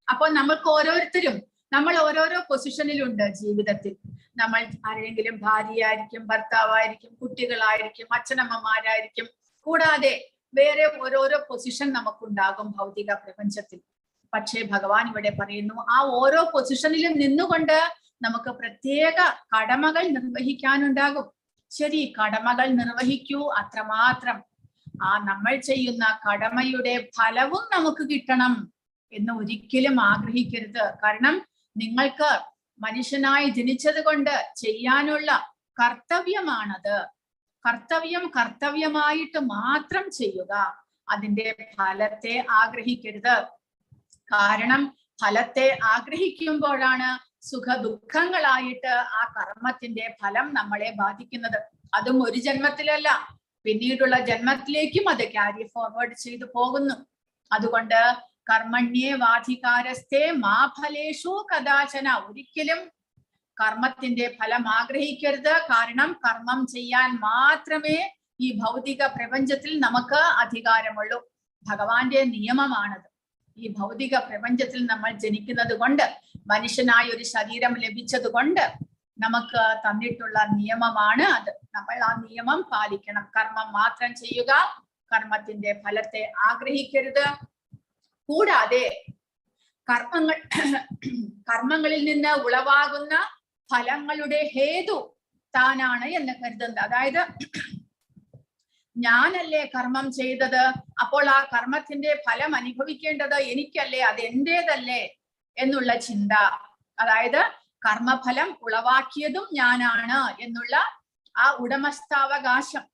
അപ്പോൾ നമ്മൾക്ക് ഓരോരുത്തരും നമ്മൾ ഓരോരോ പൊസിഷനിലുണ്ട് ജീവിതത്തിൽ. നമ്മൾ ആരെങ്കിലും ഭാര്യയായിരിക്കും, ഭർത്താവായിരിക്കും, കുട്ടികളായിരിക്കും, അച്ഛനമ്മമാരായിരിക്കും, കൂടാതെ വേറെ ഓരോരോ പൊസിഷൻ നമുക്കുണ്ടാകും ഭൗതിക പ്രപഞ്ചത്തിൽ. പക്ഷേ ഭഗവാൻ ഇവിടെ പറയുന്നു, ആ ഓരോ പൊസിഷനിലും നിന്നുകൊണ്ട് നമുക്ക് പ്രത്യേക കടമകൾ നിർവഹിക്കാനുണ്ടാകും. ശരി, കടമകൾ നിർവഹിക്കൂ, അത്രമാത്രം. ആ നമ്മൾ ചെയ്യുന്ന കടമയുടെ ഫലവും നമുക്ക് കിട്ടണം എന്ന് ഒരിക്കലും ആഗ്രഹിക്കരുത്. കാരണം നിങ്ങൾക്ക് മനുഷ്യനായി ജനിച്ചത് കൊണ്ട് ചെയ്യാനുള്ള കർത്തവ്യമാണത്. കർത്തവ്യമായിട്ട് മാത്രം ചെയ്യുക. അതിന്റെ ഫലത്തെ ആഗ്രഹിക്കരുത്. കാരണം ഫലത്തെ ആഗ്രഹിക്കുമ്പോഴാണ് സുഖ ദുഃഖങ്ങളായിട്ട് ആ കർമ്മത്തിന്റെ ഫലം നമ്മളെ ബാധിക്കുന്നത്. അതും ഒരു ജന്മത്തിലല്ല, പിന്നീടുള്ള ജന്മത്തിലേക്കും അത് ക്യാരി ഫോർവേഡ് ചെയ്തു പോകുന്നു. അതുകൊണ്ട് കർമ്മണ്യേവാധികാരസ്തേ മാ ഫലേഷു കദാചന. ഒരിക്കലും കർമ്മത്തിന്റെ ഫലം ആഗ്രഹിക്കരുത്. കാരണം കർമ്മം ചെയ്യാൻ മാത്രമേ ഈ ഭൗതിക പ്രപഞ്ചത്തിൽ നമുക്ക് അധികാരമുള്ളൂ. ഭഗവാന്റെ നിയമമാണത്. ഈ ഭൗതിക പ്രപഞ്ചത്തിൽ നമ്മൾ ജനിക്കുന്നത് കൊണ്ട്, മനുഷ്യനായ ഒരു ശരീരം ലഭിച്ചത് കൊണ്ട് നമുക്ക് തന്നിട്ടുള്ള നിയമമാണ് അത്. നമ്മൾ ആ നിയമം പാലിക്കണം. കർമ്മം മാത്രം ചെയ്യുക, കർമ്മത്തിന്റെ ഫലത്തെ ആഗ്രഹിക്കരുത്. കൂടാതെ കർമ്മങ്ങളിൽ നിന്ന് ഉളവാകുന്ന ഫലങ്ങളുടെ ഹേതു താനാണ് എന്ന് കരുതുന്നത്. അതായത് ഞാനല്ലേ കർമ്മം ചെയ്തത്, അപ്പോൾ ആ കർമ്മത്തിന്റെ ഫലം അനുഭവിക്കേണ്ടത് എനിക്കല്ലേ, അത് എന്റേതല്ലേ എന്നുള്ള ചിന്ത. അതായത് കർമ്മഫലം ഉളവാക്കിയതും ഞാനാണ് എന്നുള്ള ആ ഉടമസ്ഥാവകാശം,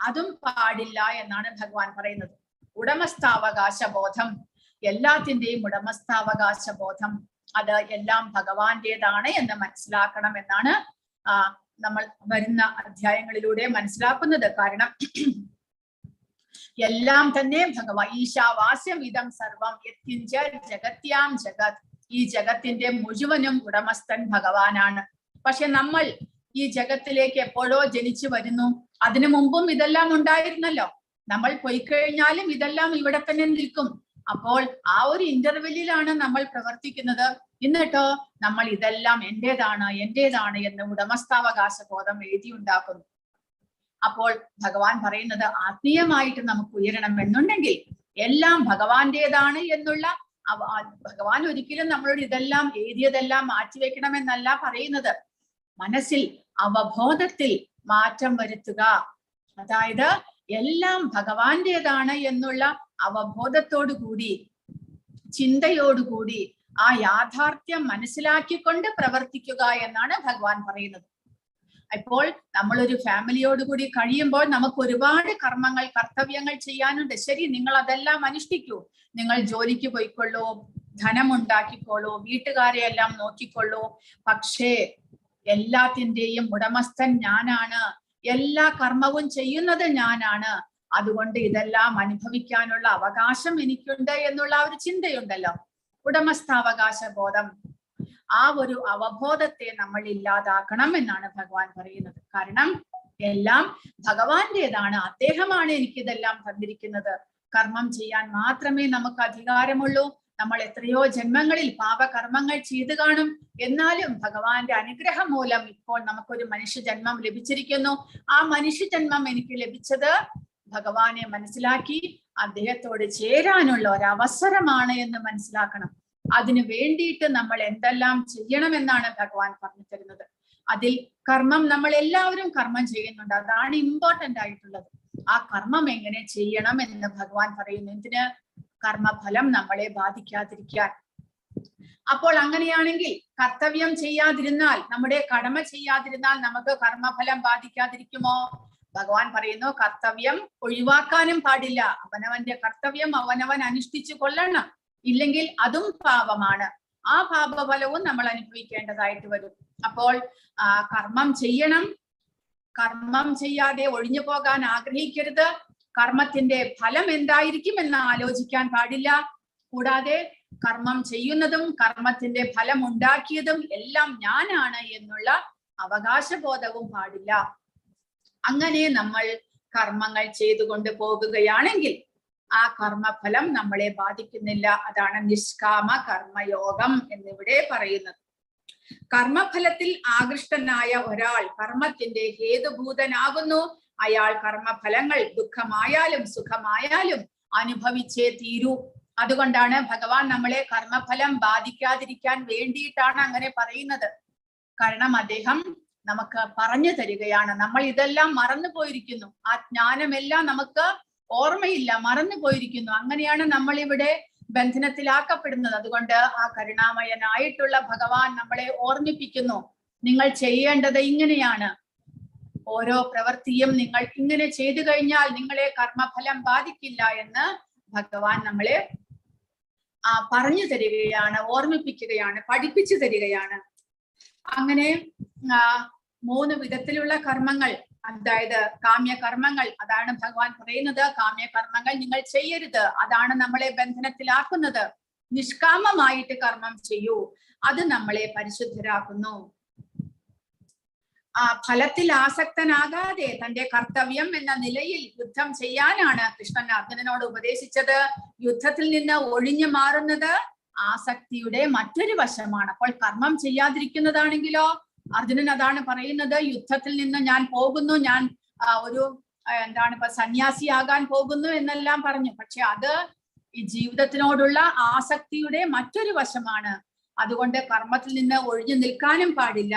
അതും പാടില്ല എന്നാണ് ഭഗവാൻ പറയുന്നത്. ഉടമസ്ഥാവകാശ ബോധം, എല്ലാത്തിന്റെയും ഉടമസ്ഥാവകാശ ബോധം, അത് എല്ലാം ഭഗവാന്റേതാണ് എന്ന് മനസ്സിലാക്കണം എന്നാണ് നമ്മൾ വരുന്ന അധ്യായങ്ങളിലൂടെ മനസ്സിലാക്കുന്നത്. കാരണം എല്ലാം തന്നെ ഭഗവാൻ. ഈശാവാസ്യം ഇതം സർവം യത്കിഞ്ച ജഗത്യാം ജഗത്. ഈ ജഗത്തിന്റെ മുഴുവനും ഉടമസ്ഥൻ ഭഗവാനാണ്. പക്ഷെ നമ്മൾ ഈ ജഗത്തിലേക്ക് എപ്പോഴോ ജനിച്ചു വരുന്നു. അതിനു മുമ്പും ഇതെല്ലാം ഉണ്ടായിരുന്നല്ലോ. നമ്മൾ പോയിക്കഴിഞ്ഞാലും ഇതെല്ലാം ഇവിടെ തന്നെ നിൽക്കും. അപ്പോൾ ആ ഒരു ഇന്റർവെല്ലിലാണ് നമ്മൾ പ്രവർത്തിക്കുന്നത്. എന്നിട്ടോ നമ്മൾ ഇതെല്ലാം എന്റേതാണ് എന്ന് ഉടമസ്ഥാവകാശ ബോധം എഴുതിയുണ്ടാക്കുന്നു. അപ്പോൾ ഭഗവാൻ പറയുന്നത്, ആത്മീയമായിട്ട് നമുക്ക് ഉയരണം എന്നുണ്ടെങ്കിൽ എല്ലാം ഭഗവാന്റേതാണ് എന്നുള്ള ഭഗവാൻ ഒരിക്കലും നമ്മളോട് ഇതെല്ലാം എഴുതിയതെല്ലാം മാറ്റിവെക്കണമെന്നല്ല പറയുന്നത്. മനസ്സിൽ അവബോധത്തിൽ മാറ്റം വരുത്തുക. അതായത് എല്ലാം ഭഗവാന്റേതാണ് എന്നുള്ള അവബോധത്തോടുകൂടി, ചിന്തയോടുകൂടി ആ യാഥാർത്ഥ്യം മനസ്സിലാക്കിക്കൊണ്ട് പ്രവർത്തിക്കുക എന്നാണ് ഭഗവാൻ പറയുന്നത്. ഇപ്പോൾ നമ്മളൊരു ഫാമിലിയോടുകൂടി കഴിയുമ്പോൾ നമുക്ക് ഒരുപാട് കർമ്മങ്ങൾ, കർത്തവ്യങ്ങൾ ചെയ്യാനുണ്ട്. ശരി, നിങ്ങൾ അതെല്ലാം അനുഷ്ഠിക്കൂ. നിങ്ങൾ ജോലിക്ക് പോയിക്കൊള്ളൂ, ധനം ഉണ്ടാക്കിക്കൊള്ളൂ, വീട്ടുകാരെ എല്ലാം നോക്കിക്കൊള്ളൂ. പക്ഷേ എല്ലാത്തിന്റെയും ഉടമസ്ഥൻ ഞാനാണ്, എല്ലാ കർമ്മവും ചെയ്യുന്നത് ഞാനാണ്. അതുകൊണ്ട് ഇതെല്ലാം അനുഭവിക്കാനുള്ള അവകാശം എനിക്കുണ്ട് എന്നുള്ള ഒരു ചിന്തയുണ്ടല്ലോ, ഉടമസ്ഥാവകാശ ബോധം. ആ ഒരു അവബോധത്തെ നമ്മൾ ഇല്ലാതാക്കണം എന്നാണ് ഭഗവാൻ പറയുന്നത്. കാരണം എല്ലാം ഭഗവാന്റേതാണ്, അദ്ദേഹമാണ് എനിക്കിതെല്ലാം തന്നിരിക്കുന്നത്. കർമ്മം ചെയ്യാൻ മാത്രമേ നമുക്ക് അധികാരമുള്ളൂ. നമ്മൾ എത്രയോ ജന്മങ്ങളിൽ പാപകർമ്മങ്ങൾ ചെയ്തു കാണും. എന്നാലും ഭഗവാന്റെ അനുഗ്രഹം മൂലം ഇപ്പോൾ നമുക്കൊരു മനുഷ്യജന്മം ലഭിച്ചിരിക്കുന്നു. ആ മനുഷ്യജന്മം എനിക്ക് ലഭിച്ചത് ഭഗവാനെ മനസ്സിലാക്കി അദ്ദേഹത്തോട് ചേരാനുള്ള ഒരവസരമാണ് എന്ന് മനസ്സിലാക്കണം. അതിനു വേണ്ടിയിട്ട് നമ്മൾ എന്തെല്ലാം ചെയ്യണമെന്നാണ് ഭഗവാൻ പറഞ്ഞു തരുന്നത്. അതിൽ കർമ്മം, നമ്മൾ എല്ലാവരും കർമ്മം ചെയ്യുന്നുണ്ട്, അതാണ് ഇമ്പോർട്ടന്റ് ആയിട്ടുള്ളത്. ആ കർമ്മം എങ്ങനെ ചെയ്യണം എന്ന് ഭഗവാൻ പറയുന്നു. എന്തിന്? കർമ്മഫലം നമ്മളെ ബാധിക്കാതിരിക്കാൻ. അപ്പോൾ അങ്ങനെയാണെങ്കിൽ കർത്തവ്യം ചെയ്യാതിരുന്നാൽ, നമ്മുടെ കടമ ചെയ്യാതിരുന്നാൽ നമുക്ക് കർമ്മഫലം ബാധിക്കാതിരിക്കുമോ? ഭഗവാൻ പറയുന്നു, കർത്തവ്യം ഒഴിവാക്കാനും പാടില്ല. അവനവന്റെ കർത്തവ്യം അവനവൻ അനുഷ്ഠിച്ചു കൊള്ളണം. ഇല്ലെങ്കിൽ അതും പാപമാണ്. ആ പാപഫലവും നമ്മൾ അനുഭവിക്കേണ്ടതായിട്ട് വരും. അപ്പോൾ കർമ്മം ചെയ്യണം. കർമ്മം ചെയ്യാതെ ഒഴിഞ്ഞു പോകാൻ ആഗ്രഹിക്കരുത്. കർമ്മത്തിന്റെ ഫലം എന്തായിരിക്കും എന്ന് ആലോചിക്കാൻ പാടില്ല. കൂടാതെ കർമ്മം ചെയ്യുന്നതും കർമ്മത്തിന്റെ ഫലം ഉണ്ടാക്കിയതും എല്ലാം ഞാനാണ് എന്നുള്ള അവകാശബോധവും പാടില്ല. അങ്ങനെ നമ്മൾ കർമ്മങ്ങൾ ചെയ്തുകൊണ്ട് പോകുകയാണെങ്കിൽ ആ കർമ്മഫലം നമ്മളെ ബാധിക്കുന്നില്ല. അതാണ് നിഷ്കാമ കർമ്മയോഗം എന്നിവിടെ പറയുന്നത്. കർമ്മഫലത്തിൽ ആകൃഷ്ടനായ ഒരാൾ കർമ്മത്തിന്റെ ഹേതുഭൂതനാകുന്നു. അയാൾ കർമ്മഫലങ്ങൾ ദുഃഖമായാലും സുഖമായാലും അനുഭവിച്ചേ തീരൂ. അതുകൊണ്ടാണ് ഭഗവാൻ നമ്മളെ കർമ്മഫലം ബാധിക്കാതിരിക്കാൻ വേണ്ടിയിട്ടാണ് അങ്ങനെ പറയുന്നത്. കാരണം അദ്ദേഹം നമുക്ക് പറഞ്ഞു തരികയാണ്. നമ്മൾ ഇതെല്ലാം മറന്നു പോയിരിക്കുന്നു. ആ ജ്ഞാനമെല്ലാം നമുക്ക് ഓർമ്മയില്ല, മറന്നു പോയിരിക്കുന്നു. അങ്ങനെയാണ് നമ്മൾ ഇവിടെ ബന്ധനത്തിലാക്കപ്പെടുന്നത്. അതുകൊണ്ട് ആ കരുണാമയനായിട്ടുള്ള ഭഗവാൻ നമ്മളെ ഓർമ്മിപ്പിക്കുന്നു, നിങ്ങൾ ചെയ്യേണ്ടത് ഇങ്ങനെയാണ്. ഓരോ പ്രവൃത്തിയും നിങ്ങൾ ഇങ്ങനെ ചെയ്തു കഴിഞ്ഞാൽ നിങ്ങളെ കർമ്മഫലം ബാധിക്കില്ല എന്ന് ഭഗവാൻ നമ്മളെ പറഞ്ഞു തരികയാണ്, ഓർമ്മിപ്പിക്കുകയാണ്, പഠിപ്പിച്ചു തരികയാണ്. അങ്ങനെ 3 വിധത്തിലുള്ള കർമ്മങ്ങൾ, അതായത് കാമ്യകർമ്മങ്ങൾ, അതാണ് ഭഗവാൻ പറയുന്നത്. കാമ്യകർമ്മങ്ങൾ നിങ്ങൾ ചെയ്യരുത്, അതാണ് നമ്മളെ ബന്ധനത്തിലാക്കുന്നത്. നിഷ്കാമമായിട്ട് കർമ്മം ചെയ്യൂ, അത് നമ്മളെ പരിശുദ്ധരാക്കുന്നു. ഫലത്തിൽ ആസക്തനാകാതെ തന്റെ കർത്തവ്യം എന്ന നിലയിൽ യുദ്ധം ചെയ്യാനാണ് കൃഷ്ണൻ അർജുനനോട് ഉപദേശിച്ചത്. യുദ്ധത്തിൽ നിന്ന് ഒഴിഞ്ഞു മാറുന്നത് ആസക്തിയുടെ മറ്റൊരു വശമാണ്. അപ്പോൾ കർമ്മം ചെയ്യാതിരിക്കുന്നതാണെങ്കിലോ, അർജുനൻ അതാണ് പറയുന്നത്, യുദ്ധത്തിൽ നിന്ന് ഞാൻ പോകുന്നു, ഞാൻ സന്യാസിയാകാൻ പോകുന്നു എന്നെല്ലാം പറഞ്ഞു. പക്ഷെ അത് ഈ ജീവിതത്തിനോടുള്ള ആസക്തിയുടെ മറ്റൊരു വശമാണ്. അതുകൊണ്ട് കർമ്മത്തിൽ നിന്ന് ഒഴിഞ്ഞു നിൽക്കാനും പാടില്ല.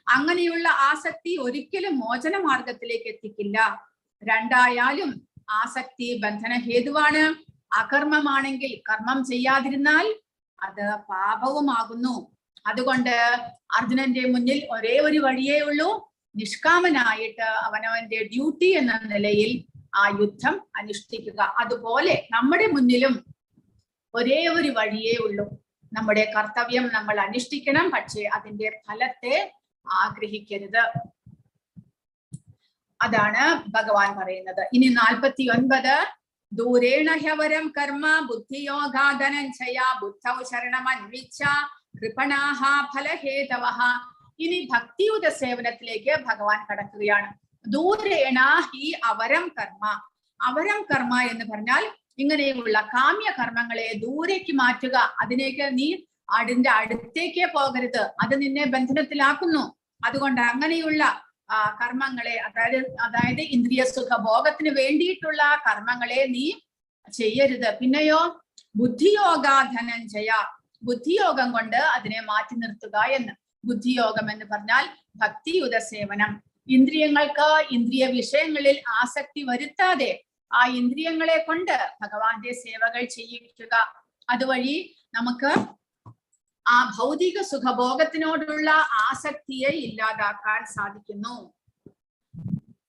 അങ്ങനെയുള്ള ആസക്തി ഒരിക്കലും മോചന മാർഗത്തിലേക്ക് എത്തിക്കില്ല. രണ്ടായാലും ആസക്തി ബന്ധന ഹേതുവാണ്. അകർമ്മമാണെങ്കിൽ, കർമ്മം ചെയ്യാതിരുന്നാൽ അത് പാപവുമാകുന്നു. അതുകൊണ്ട് അർജുനന്റെ മുന്നിൽ ഒരേ ഒരു വഴിയേ ഉള്ളൂ, നിഷ്കാമനായിട്ട് അവനവന്റെ ഡ്യൂട്ടി എന്ന നിലയിൽ ആ യുദ്ധം അനുഷ്ഠിക്കുക. അതുപോലെ നമ്മുടെ മുന്നിലും ഒരേ ഒരു വഴിയേ ഉള്ളൂ, നമ്മുടെ കർത്തവ്യം നമ്മൾ അനുഷ്ഠിക്കണം. പക്ഷേ അതിന്റെ ഫലത്തെ ആഗ്രഹിക്കരുത്. അതാണ് ഭഗവാൻ പറയുന്നത്. ഇനി 49 ദൂരേണ ഹ്യവരം കർമ്മ ബുദ്ധിയോഗാധനഞ്ജയ ബുദ്ധൗ ശരണമന്വിച്ഛ കൃപണാഹ ഫലഹേതവഃ. ഇനി ഭക്തിയുത സേവനത്തിലേക്ക് ഭഗവാൻ കടക്കുകയാണ്. ദൂരേണ ഹി അവരം കർമ്മ. അവരം കർമ്മ എന്ന് പറഞ്ഞാൽ ഇങ്ങനെയുള്ള കാമ്യ കർമ്മങ്ങളെ ദൂരേക്ക് മാറ്റുക. അതിലേക്ക് നീ അതിന്റെ അടുത്തേക്ക് പോകരുത്, അത് നിന്നെ ബന്ധനത്തിലാക്കുന്നു. അതുകൊണ്ട് അങ്ങനെയുള്ള കർമ്മങ്ങളെ, അതായത് ഇന്ദ്രിയ സുഖഭോഗത്തിന് വേണ്ടിയിട്ടുള്ള കർമ്മങ്ങളെ നീ ചെയ്യരുത്. പിന്നെയോ ബുദ്ധിയോഗാധനഞ്ജയ, ബുദ്ധിയോഗം കൊണ്ട് അതിനെ മാറ്റി നിർത്തുക എന്ന്. ബുദ്ധിയോഗം എന്ന് പറഞ്ഞാൽ ഭക്തിയുത സേവനം. ഇന്ദ്രിയങ്ങൾക്ക് ഇന്ദ്രിയ വിഷയങ്ങളിൽ ആസക്തി വരുത്താതെ ആ ഇന്ദ്രിയങ്ങളെ കൊണ്ട് ഭഗവാന്റെ സേവകൾ ചെയ്യിക്കുക. അതുവഴി നമുക്ക് ആ ഭൗതിക സുഖഭോഗത്തിനോടുള്ള ആസക്തിയെ ഇല്ലാതാക്കാൻ സാധിക്കുന്നു.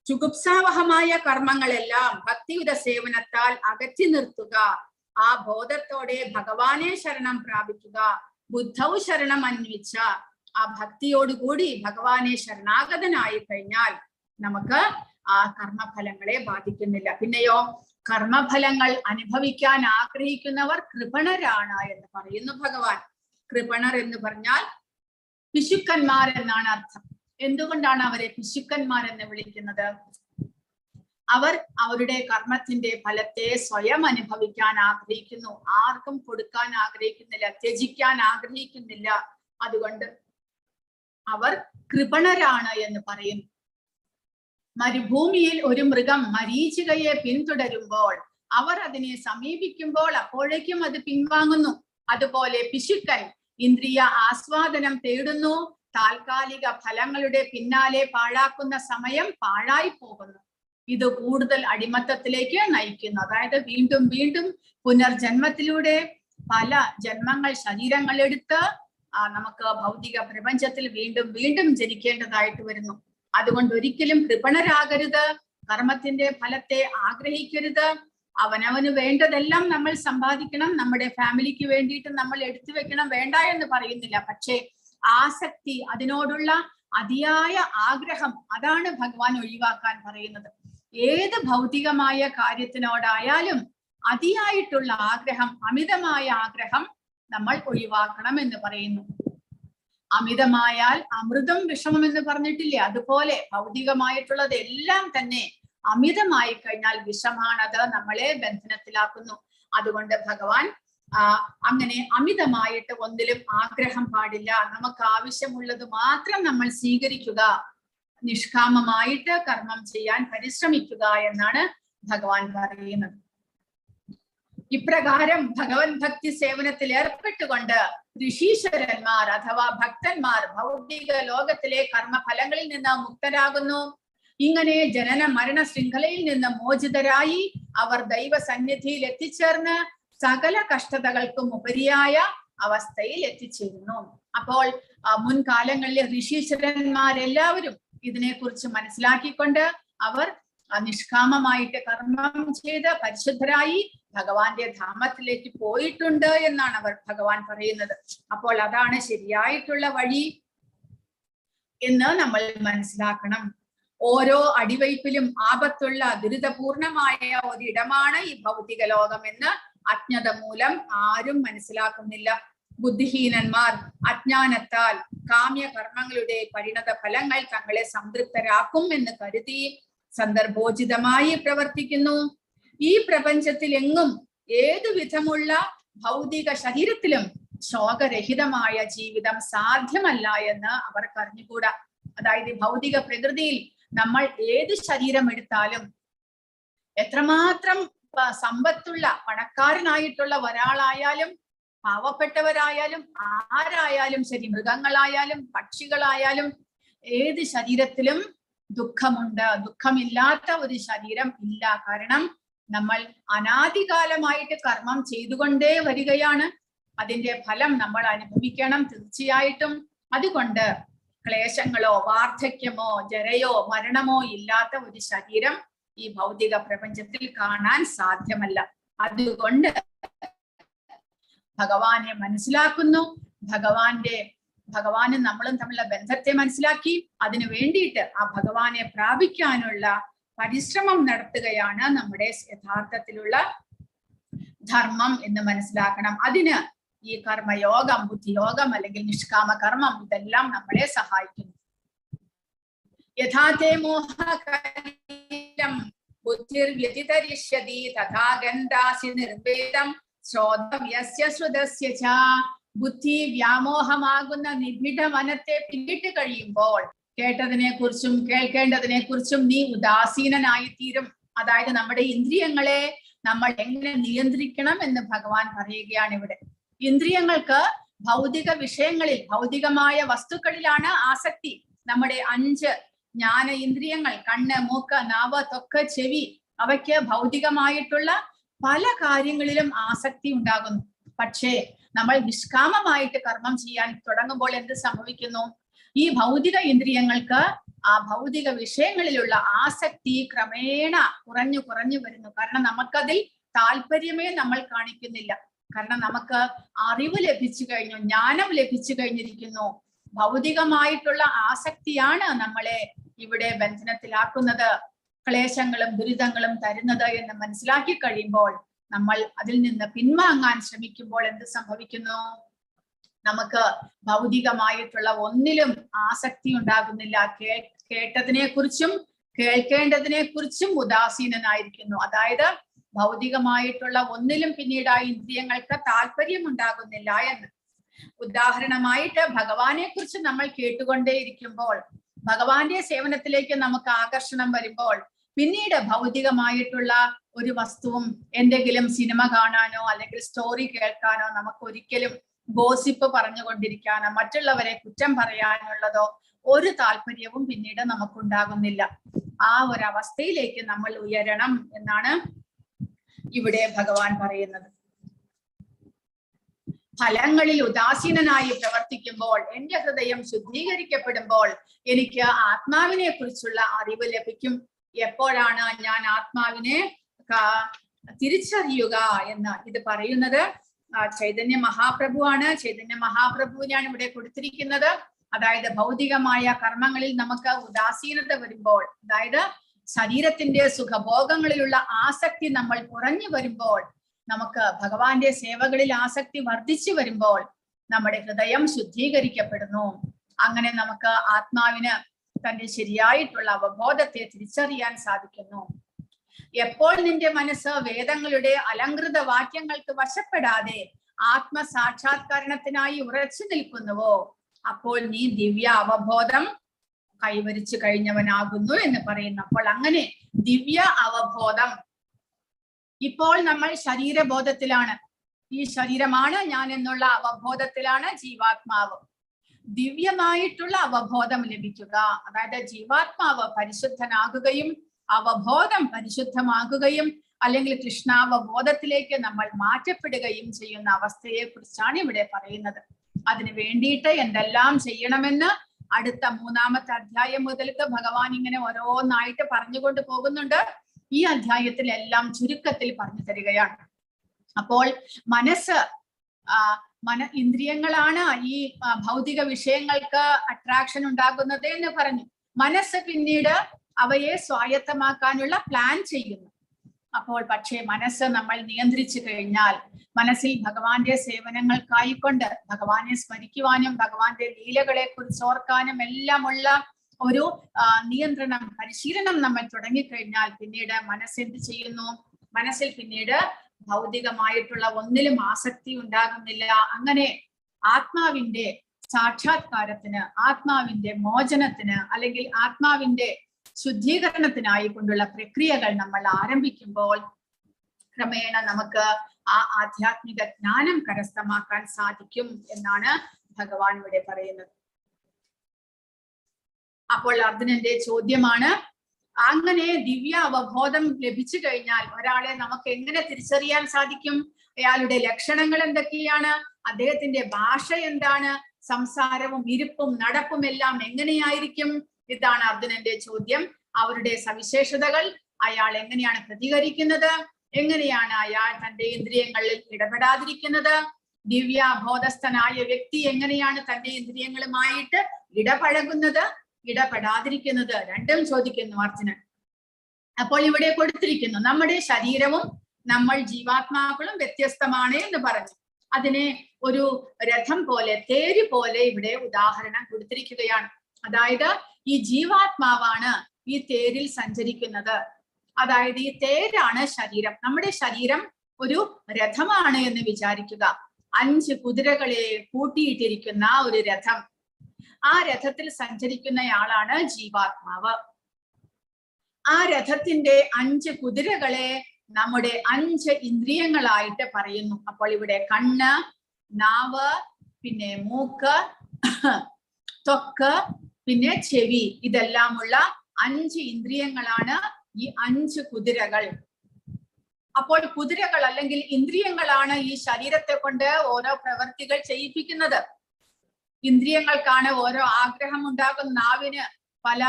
ചുഗുപ്സാവഹമായ കർമ്മങ്ങളെല്ലാം ഭക്തിയുത സേവനത്താൽ അകറ്റി നിർത്തുക. ആ ബോധത്തോടെ ഭഗവാനെ ശരണം പ്രാപിക്കുക. ബുദ്ധൗ ശരണം അന്വിച്ച, ആ ഭക്തിയോടുകൂടി ഭഗവാനെ ശരണാഗതനായി കഴിഞ്ഞാൽ നമുക്ക് ആ കർമ്മഫലങ്ങളെ ബാധിക്കുന്നില്ല. പിന്നെയോ കർമ്മഫലങ്ങൾ അനുഭവിക്കാൻ ആഗ്രഹിക്കുന്നവർ കൃപണരാണ് എന്ന് പറയുന്നു ഭഗവാൻ. കൃപണർ എന്ന് പറഞ്ഞാൽ പിശുക്കന്മാർ എന്നാണ് അർത്ഥം. എന്തുകൊണ്ടാണ് അവരെ പിശുക്കന്മാർ എന്ന് വിളിക്കുന്നത്? അവർ അവരുടെ കർമ്മത്തിന്റെ ഫലത്തെ സ്വയം അനുഭവിക്കാൻ ആഗ്രഹിക്കുന്നു, ആർക്കും കൊടുക്കാൻ ആഗ്രഹിക്കുന്നില്ല, ത്യജിക്കാൻ ആഗ്രഹിക്കുന്നില്ല. അതുകൊണ്ട് അവർ കൃപണരാണ് എന്ന് പറയുന്നു. മരുഭൂമിയിൽ ഒരു മൃഗം മരീചികയെ പിന്തുടരുമ്പോൾ അവർ അതിനെ സമീപിക്കുമ്പോൾ അപ്പോഴേക്കും അത് പിൻവാങ്ങുന്നു. അതുപോലെ പിശുക്കൻ ഇന്ദ്രിയ ആസ്വാദനം തേടുന്നു, താൽക്കാലിക ഫലങ്ങളുടെ പിന്നാലെ പാഴാക്കുന്ന സമയം പാഴായി പോകുന്നു. ഇത് കൂടുതൽ അടിമത്തത്തിലേക്ക് നയിക്കുന്നു. അതായത് വീണ്ടും വീണ്ടും പുനർജന്മത്തിലൂടെ പല ജന്മങ്ങൾ ശരീരങ്ങൾ എടുത്ത് നമുക്ക് ഭൗതിക പ്രപഞ്ചത്തിൽ വീണ്ടും വീണ്ടും ജനിക്കേണ്ടതായിട്ട് വരുന്നു. അതുകൊണ്ട് ഒരിക്കലും കൃപണരാകരുത്, കർമ്മത്തിന്റെ ഫലത്തെ ആഗ്രഹിക്കരുത്. അവനവന് വേണ്ടതെല്ലാം നമ്മൾ സമ്പാദിക്കണം, നമ്മുടെ ഫാമിലിക്ക് വേണ്ടിയിട്ട് നമ്മൾ എടുത്തു വെക്കണം, വേണ്ട എന്ന് പറയുന്നില്ല. പക്ഷേ ആസക്തി, അതിനോടുള്ള അതിയായ ആഗ്രഹം, അതാണ് ഭഗവാൻ ഒഴിവാക്കാൻ പറയുന്നത്. ഏത് ഭൗതികമായ കാര്യത്തിനോടായാലും അതിയായിട്ടുള്ള ആഗ്രഹം, അമിതമായ ആഗ്രഹം നമ്മൾ ഒഴിവാക്കണം എന്ന് പറയുന്നു. അമിതമായാൽ അമൃതം വിഷമം എന്ന് പറഞ്ഞിട്ടില്ലേ, അതുപോലെ ഭൗതികമായിട്ടുള്ളത് എല്ലാം തന്നെ അമിതമായി കഴിഞ്ഞാൽ വിഷമാണത്, നമ്മളെ ബന്ധനത്തിലാക്കുന്നു. അതുകൊണ്ട് ഭഗവാൻ അങ്ങനെ അമിതമായിട്ട് ഒന്നിലും ആഗ്രഹം പാടില്ല. നമുക്ക് ആവശ്യമുള്ളത് മാത്രം നമ്മൾ സ്വീകരിക്കുക, നിഷ്കാമമായിട്ട് കർമ്മം ചെയ്യാൻ പരിശ്രമിക്കുക എന്നാണ് ഭഗവാൻ പറയുന്നത്. ഇപ്രകാരം ഭഗവൻ ഭക്തി സേവനത്തിൽ ഏർപ്പെട്ടുകൊണ്ട് ഋഷീശ്വരന്മാർ അഥവാ ഭക്തന്മാർ ഭൗതിക ലോകത്തിലെ കർമ്മഫലങ്ങളിൽ നിന്ന് മുക്തരാകുന്നു. ഇങ്ങനെ ജനന മരണ ശൃംഖലയിൽ നിന്ന് മോചിതരായി അവർ ദൈവസന്നിധിയിൽ എത്തിച്ചേർന്ന് സകല കഷ്ടതകൾക്കും ഉപരിയായ അവസ്ഥയിൽ എത്തിച്ചേരുന്നു. അപ്പോൾ മുൻകാലങ്ങളിലെ ഋഷീശ്വരന്മാരെല്ലാവരും ഇതിനെക്കുറിച്ച് മനസ്സിലാക്കിക്കൊണ്ട് അവർ നിഷ്കാമമായിട്ട് കർമ്മം ചെയ്ത് പരിശുദ്ധരായി ഭഗവാന്റെ ധാമത്തിലേക്ക് പോയിട്ടുണ്ട് എന്നാണ് ഭഗവാൻ പറയുന്നത്. അപ്പോൾ അതാണ് ശരിയായിട്ടുള്ള വഴി എന്ന് നമ്മൾ മനസ്സിലാക്കണം. ഓരോ അടിവയ്പിലും ആപത്തുള്ള ദുരിതപൂർണമായ ഒരിടമാണ് ഈ ഭൗതിക ലോകം എന്ന് അജ്ഞത മൂലം ആരും മനസ്സിലാക്കുന്നില്ല. ബുദ്ധിഹീനന്മാർ അജ്ഞാനത്താൽ കാമ്യകർമ്മങ്ങളുടെ പരിണത ഫലങ്ങൾ തങ്ങളെ സംതൃപ്തരാക്കും എന്ന് കരുതി സന്ദർഭോചിതമായി പ്രവർത്തിക്കുന്നു. ഈ പ്രപഞ്ചത്തിൽ എങ്ങും ഏതു വിധമുള്ള ഭൗതിക ശരീരത്തിലും ശോകരഹിതമായ ജീവിതം സാധ്യമല്ല എന്ന് അവർക്ക് അറിഞ്ഞുകൂടാ. അതായത് ഭൗതിക പ്രകൃതിയിൽ നമ്മൾ ഏത് ശരീരം എടുത്താലും, എത്രമാത്രം സമ്പത്തുള്ള പണക്കാരനായിട്ടുള്ള ഒരാളായാലും പാവപ്പെട്ടവരായാലും ആരായാലും ശരി, മൃഗങ്ങളായാലും പക്ഷികളായാലും ഏത് ശരീരത്തിലും ദുഃഖമുണ്ട്. ദുഃഖമില്ലാത്ത ഒരു ശരീരം ഇല്ല. കാരണം നമ്മൾ അനാദികാലമായിട്ട് കർമ്മം ചെയ്തുകൊണ്ടേ വരികയാണ്. അതിന്റെ ഫലം നമ്മൾ അനുഭവിക്കണം തീർച്ചയായിട്ടും. അതുകൊണ്ട് ക്ലേശങ്ങളോ വാർദ്ധക്യമോ ജരയോ മരണമോ ഇല്ലാത്ത ഒരു ശരീരം ഈ ഭൗതിക പ്രപഞ്ചത്തിൽ കാണാൻ സാധ്യമല്ല. അതുകൊണ്ട് ഭഗവാനെ മനസ്സിലാക്കുന്നു. ഭഗവാനും നമ്മളും തമ്മിലുള്ള ബന്ധത്തെ മനസ്സിലാക്കി അതിനു വേണ്ടിയിട്ട് ആ ഭഗവാനെ പ്രാപിക്കാനുള്ള പരിശ്രമം നടത്തുകയാണ് നമ്മുടെ യഥാർത്ഥത്തിലുള്ള ധർമ്മം എന്ന് മനസ്സിലാക്കണം. അതിന് ഈ കർമ്മയോഗം, ബുദ്ധിയോഗം അല്ലെങ്കിൽ നിഷ്കാമ കർമ്മം ഇതെല്ലാം നമ്മളെ സഹായിക്കുന്നു. യഥാതേ മോഹകലീലം ബുദ്ധിർ വ്യതിതരിഷ്യതി തഥാ ഗന്ധാസി നിർവേദം ശ്രോതവ്യസ്യ ശ്രുതസ്യ ച. ബുദ്ധി വ്യാമോഹമാകുന്ന നിബിഡ വനത്തെ പിന്നിട്ട് കഴിയുമ്പോൾ കേട്ടതിനെ കുറിച്ചും കേൾക്കേണ്ടതിനെ കുറിച്ചും നീ ഉദാസീനനായി തീരും. അതായത് നമ്മുടെ ഇന്ദ്രിയങ്ങളെ നമ്മൾ എങ്ങനെ നിയന്ത്രിക്കണം എന്ന് ഭഗവാൻ പറയുകയാണ് ഇവിടെ. ഇന്ദ്രിയങ്ങൾക്ക് ഭൗതിക വിഷയങ്ങളിൽ, ഭൗതികമായ വസ്തുക്കളിലാണ് ആസക്തി. നമ്മുടെ 5 ജ്ഞാന ഇന്ദ്രിയങ്ങൾ, കണ്ണ്, മൂക്ക്, നാവ്, ത്വക്ക്, ചെവി, അവയ്ക്ക് ഭൗതികമായിട്ടുള്ള പല കാര്യങ്ങളിലും ആസക്തി ഉണ്ടാകുന്നു. പക്ഷേ നമ്മൾ നിഷ്കാമമായിട്ട് കർമ്മം ചെയ്യാൻ തുടങ്ങുമ്പോൾ എന്ത് സംഭവിക്കുന്നു? ഈ ഭൗതിക ഇന്ദ്രിയങ്ങൾക്ക് ആ ഭൗതിക വിഷയങ്ങളിലുള്ള ആസക്തി ക്രമേണ കുറഞ്ഞു വരുന്നു. കാരണം നമുക്കതിൽ താല്പര്യമേ നമ്മൾ കാണിക്കുന്നില്ല. കാരണം നമുക്ക് അറിവ് ലഭിച്ചു കഴിഞ്ഞു, ജ്ഞാനം ലഭിച്ചു കഴിഞ്ഞിരിക്കുന്നു. ഭൗതികമായിട്ടുള്ള ആസക്തിയാണ് നമ്മളെ ഇവിടെ ബന്ധനത്തിലാക്കുന്നത്, ക്ലേശങ്ങളും ദുരിതങ്ങളും തരുന്നത് എന്ന് മനസ്സിലാക്കി കഴിയുമ്പോൾ നമ്മൾ അതിൽ നിന്ന് പിൻവാങ്ങാൻ ശ്രമിക്കുമ്പോൾ എന്ത് സംഭവിക്കുന്നു? നമുക്ക് ഭൗതികമായിട്ടുള്ള ഒന്നിലും ആസക്തി ഉണ്ടാകുന്നില്ല. കേട്ടതിനെ കുറിച്ചും കേൾക്കേണ്ടതിനെ കുറിച്ചും ഉദാസീനനായിരിക്കുന്നു. അതായത് ഭൗതികമായിട്ടുള്ള ഒന്നിലും പിന്നീട് ആ ഇന്ദ്രിയങ്ങൾക്ക് താല്പര്യം ഉണ്ടാകുന്നില്ല എന്ന്. ഉദാഹരണമായിട്ട് ഭഗവാനെ കുറിച്ച് നമ്മൾ കേട്ടുകൊണ്ടേയിരിക്കുമ്പോൾ, ഭഗവാന്റെ സേവനത്തിലേക്ക് നമുക്ക് ആകർഷണം വരുമ്പോൾ പിന്നീട് ഭൗതികമായിട്ടുള്ള ഒരു വസ്തുവും എന്തെങ്കിലും സിനിമ കാണാനോ അല്ലെങ്കിൽ സ്റ്റോറി കേൾക്കാനോ, നമുക്ക് ഒരിക്കലും ഗോസിപ്പ് പറഞ്ഞുകൊണ്ടിരിക്കാനോ മറ്റുള്ളവരെ കുറ്റം പറയാനുള്ളതോ ഒരു താല്പര്യവും പിന്നീട് നമുക്കുണ്ടാകുന്നില്ല. ആ ഒരവസ്ഥയിലേക്ക് നമ്മൾ ഉയരണം എന്നാണ് ഇവിടെ ഭഗവാൻ പറയുന്നത്. ഫലങ്ങളിൽ ഉദാസീനനായി പ്രവർത്തിക്കുമ്പോൾ, എന്റെ ഹൃദയം ശുദ്ധീകരിക്കപ്പെടുമ്പോൾ എനിക്ക് ആത്മാവിനെ കുറിച്ചുള്ള അറിവ് ലഭിക്കും. എപ്പോഴാണ് ഞാൻ ആത്മാവിനെ തിരിച്ചറിയുക എന്ന് ഇത് പറയുന്നത് ചൈതന്യ മഹാപ്രഭുവാണ്. ചൈതന്യ മഹാപ്രഭുവിനാണ് ഇവിടെ കൊടുത്തിരിക്കുന്നത്. അതായത് ഭൗതികമായ കർമ്മങ്ങളിൽ നമുക്ക് ഉദാസീനത വരുമ്പോൾ, അതായത് ശരീരത്തിന്റെ സുഖഭോഗങ്ങളിലുള്ള ആസക്തി നമ്മൾ കുറഞ്ഞു വരുമ്പോൾ, നമുക്ക് ഭഗവാന്റെ സേവകളിൽ ആസക്തി വർദ്ധിച്ചു വരുമ്പോൾ നമ്മുടെ ഹൃദയം ശുദ്ധീകരിക്കപ്പെടുന്നു. അങ്ങനെ നമുക്ക് ആത്മാവിന് തന്റെ ശരിയായിട്ടുള്ള അവബോധത്തെ തിരിച്ചറിയാൻ സാധിക്കുന്നു. എപ്പോൾ നിന്റെ മനസ്സ് വേദങ്ങളുടെ അലങ്കൃത വാക്യങ്ങൾക്ക് വശപ്പെടാതെ ആത്മസാക്ഷാത്കരണത്തിനായി ഉറച്ചു നിൽക്കുന്നുവോ, അപ്പോൾ നീ ദിവ്യ അവബോധം കൈവരിച്ചു കഴിഞ്ഞവനാകുന്നു എന്ന് പറയുന്നു. അപ്പോൾ അങ്ങനെ ദിവ്യ അവബോധം, ഇപ്പോൾ നമ്മൾ ശരീരബോധത്തിലാണ്, ഈ ശരീരമാണ് ഞാൻ എന്നുള്ള അവബോധത്തിലാണ് ജീവാത്മാവ്. ദിവ്യമായിട്ടുള്ള അവബോധം ലഭിക്കുക, അതായത് ജീവാത്മാവ് പരിശുദ്ധനാകുകയും അവബോധം പരിശുദ്ധമാകുകയും അല്ലെങ്കിൽ കൃഷ്ണാവബോധത്തിലേക്ക് നമ്മൾ മാറ്റപ്പെടുകയും ചെയ്യുന്ന അവസ്ഥയെ കുറിച്ചാണ് ഇവിടെ പറയുന്നത്. അതിനു വേണ്ടിയിട്ട് എന്തെല്ലാം ചെയ്യണമെന്ന് അടുത്ത 3-ാമത്തെ അധ്യായം മുതൽക്ക് ഭഗവാൻ ഇങ്ങനെ ഓരോന്നായിട്ട് പറഞ്ഞുകൊണ്ട് പോകുന്നുണ്ട്. ഈ അധ്യായത്തിൽ എല്ലാം ചുരുക്കത്തിൽ പറഞ്ഞു തരികയാണ്. അപ്പോൾ മനസ്സ് ഇന്ദ്രിയങ്ങളാണ് ഈ ഭൗതിക വിഷയങ്ങൾക്ക് അട്രാക്ഷൻ ഉണ്ടാകുന്നത് എന്ന് പറഞ്ഞു. മനസ്സ് പിന്നീട് അവയെ സ്വായത്തമാക്കാനുള്ള പ്ലാൻ ചെയ്യുന്നു. അപ്പോൾ പക്ഷേ മനസ്സ് നമ്മൾ നിയന്ത്രിച്ചു കഴിഞ്ഞാൽ, മനസ്സിൽ ഭഗവാന്റെ സേവനങ്ങൾക്കായിക്കൊണ്ട് ഭഗവാനെ സ്മരിക്കുവാനും ഭഗവാന്റെ ലീലകളെ കുറിച്ച് ഓർക്കാനും എല്ലാമുള്ള ഒരു നിയന്ത്രണം, പരിശീലനം നമ്മൾ തുടങ്ങിക്കഴിഞ്ഞാൽ പിന്നീട് മനസ്സ് എന്ത് ചെയ്യുന്നു? മനസ്സിൽ പിന്നീട് ഭൗതികമായിട്ടുള്ള ഒന്നിലും ആസക്തി ഉണ്ടാകുന്നില്ല. അങ്ങനെ ആത്മാവിന്റെ സാക്ഷാത്കാരത്തിന്, ആത്മാവിന്റെ മോചനത്തിന് അല്ലെങ്കിൽ ആത്മാവിന്റെ ശുദ്ധീകരണത്തിനായി കൊണ്ടുള്ള പ്രക്രിയകൾ നമ്മൾ ആരംഭിക്കുമ്പോൾ ക്രമേണ നമുക്ക് ആ ആധ്യാത്മിക ജ്ഞാനം കരസ്ഥമാക്കാൻ സാധിക്കും എന്നാണ് ഭഗവാൻ ഇവിടെ പറയുന്നത്. അപ്പോൾ അർജുനന്റെ ചോദ്യമാണ്, അങ്ങനെ ദിവ്യ അവബോധം ലഭിച്ചു കഴിഞ്ഞാൽ ഒരാളെ നമുക്ക് എങ്ങനെ തിരിച്ചറിയാൻ സാധിക്കും? അയാളുടെ ലക്ഷണങ്ങൾ എന്തൊക്കെയാണ്? അദ്ദേഹത്തിന്റെ ഭാഷ എന്താണ്? സംസാരവും ഇരിപ്പും നടപ്പും എല്ലാം എങ്ങനെയായിരിക്കും? ഇതാണ് അർജുനന്റെ ചോദ്യം. അവരുടെ സവിശേഷതകൾ, അയാൾ എങ്ങനെയാണ് പ്രതികരിക്കുന്നത്, എങ്ങനെയാണ് അയാൾ തന്റെ ഇന്ദ്രിയങ്ങളിൽ ഇടപെടാതിരിക്കുന്നത്, ദിവ്യാബോധസ്ഥനായ വ്യക്തി എങ്ങനെയാണ് തന്റെ ഇന്ദ്രിയങ്ങളുമായിട്ട് ഇടപഴകുന്നത്, ഇടപെടാതിരിക്കുന്നത്, രണ്ടും ചോദിക്കുന്നു അർജുനൻ. അപ്പോൾ ഇവിടെ കൊടുത്തിരിക്കുന്നു, നമ്മുടെ ശരീരവും നമ്മൾ ജീവാത്മാക്കളും വ്യത്യസ്തമാണ് എന്ന് പറഞ്ഞു. അതിനെ ഒരു രഥം പോലെ, തേര് പോലെ ഇവിടെ ഉദാഹരണം കൊടുത്തിരിക്കുകയാണ്. അതായത് ഈ ജീവാത്മാവാണ് ഈ തേരിൽ സഞ്ചരിക്കുന്നത്. അതായത് ഈ തേരാണ് ശരീരം. നമ്മുടെ ശരീരം ഒരു രഥമാണ് എന്ന് വിചാരിക്കുക. 5 കുതിരകളെ കൂട്ടിയിട്ടിരിക്കുന്ന ഒരു രഥം. ആ രഥത്തിൽ സഞ്ചരിക്കുന്നയാളാണ് ജീവാത്മാവ്. ആ രഥത്തിന്റെ 5 കുതിരകളെ നമ്മുടെ 5 ഇന്ദ്രിയങ്ങളായിട്ട് പറയുന്നു. അപ്പോൾ ഇവിടെ കണ്ണ്, നാവ്, പിന്നെ മൂക്ക്, ത്വക്ക്, പിന്നെ ചെവി, ഇതെല്ലാമുള്ള 5 ഇന്ദ്രിയങ്ങളാണ് ഈ 5 കുതിരകൾ. അപ്പോൾ കുതിരകൾ അല്ലെങ്കിൽ ഇന്ദ്രിയങ്ങളാണ് ഈ ശരീരത്തെ കൊണ്ട് ഓരോ പ്രവൃത്തികൾ ചെയ്യിപ്പിക്കുന്നത്. ഇന്ദ്രിയങ്ങൾക്കാണ് ഓരോ ആഗ്രഹം ഉണ്ടാകുന്ന. നാവിന് പല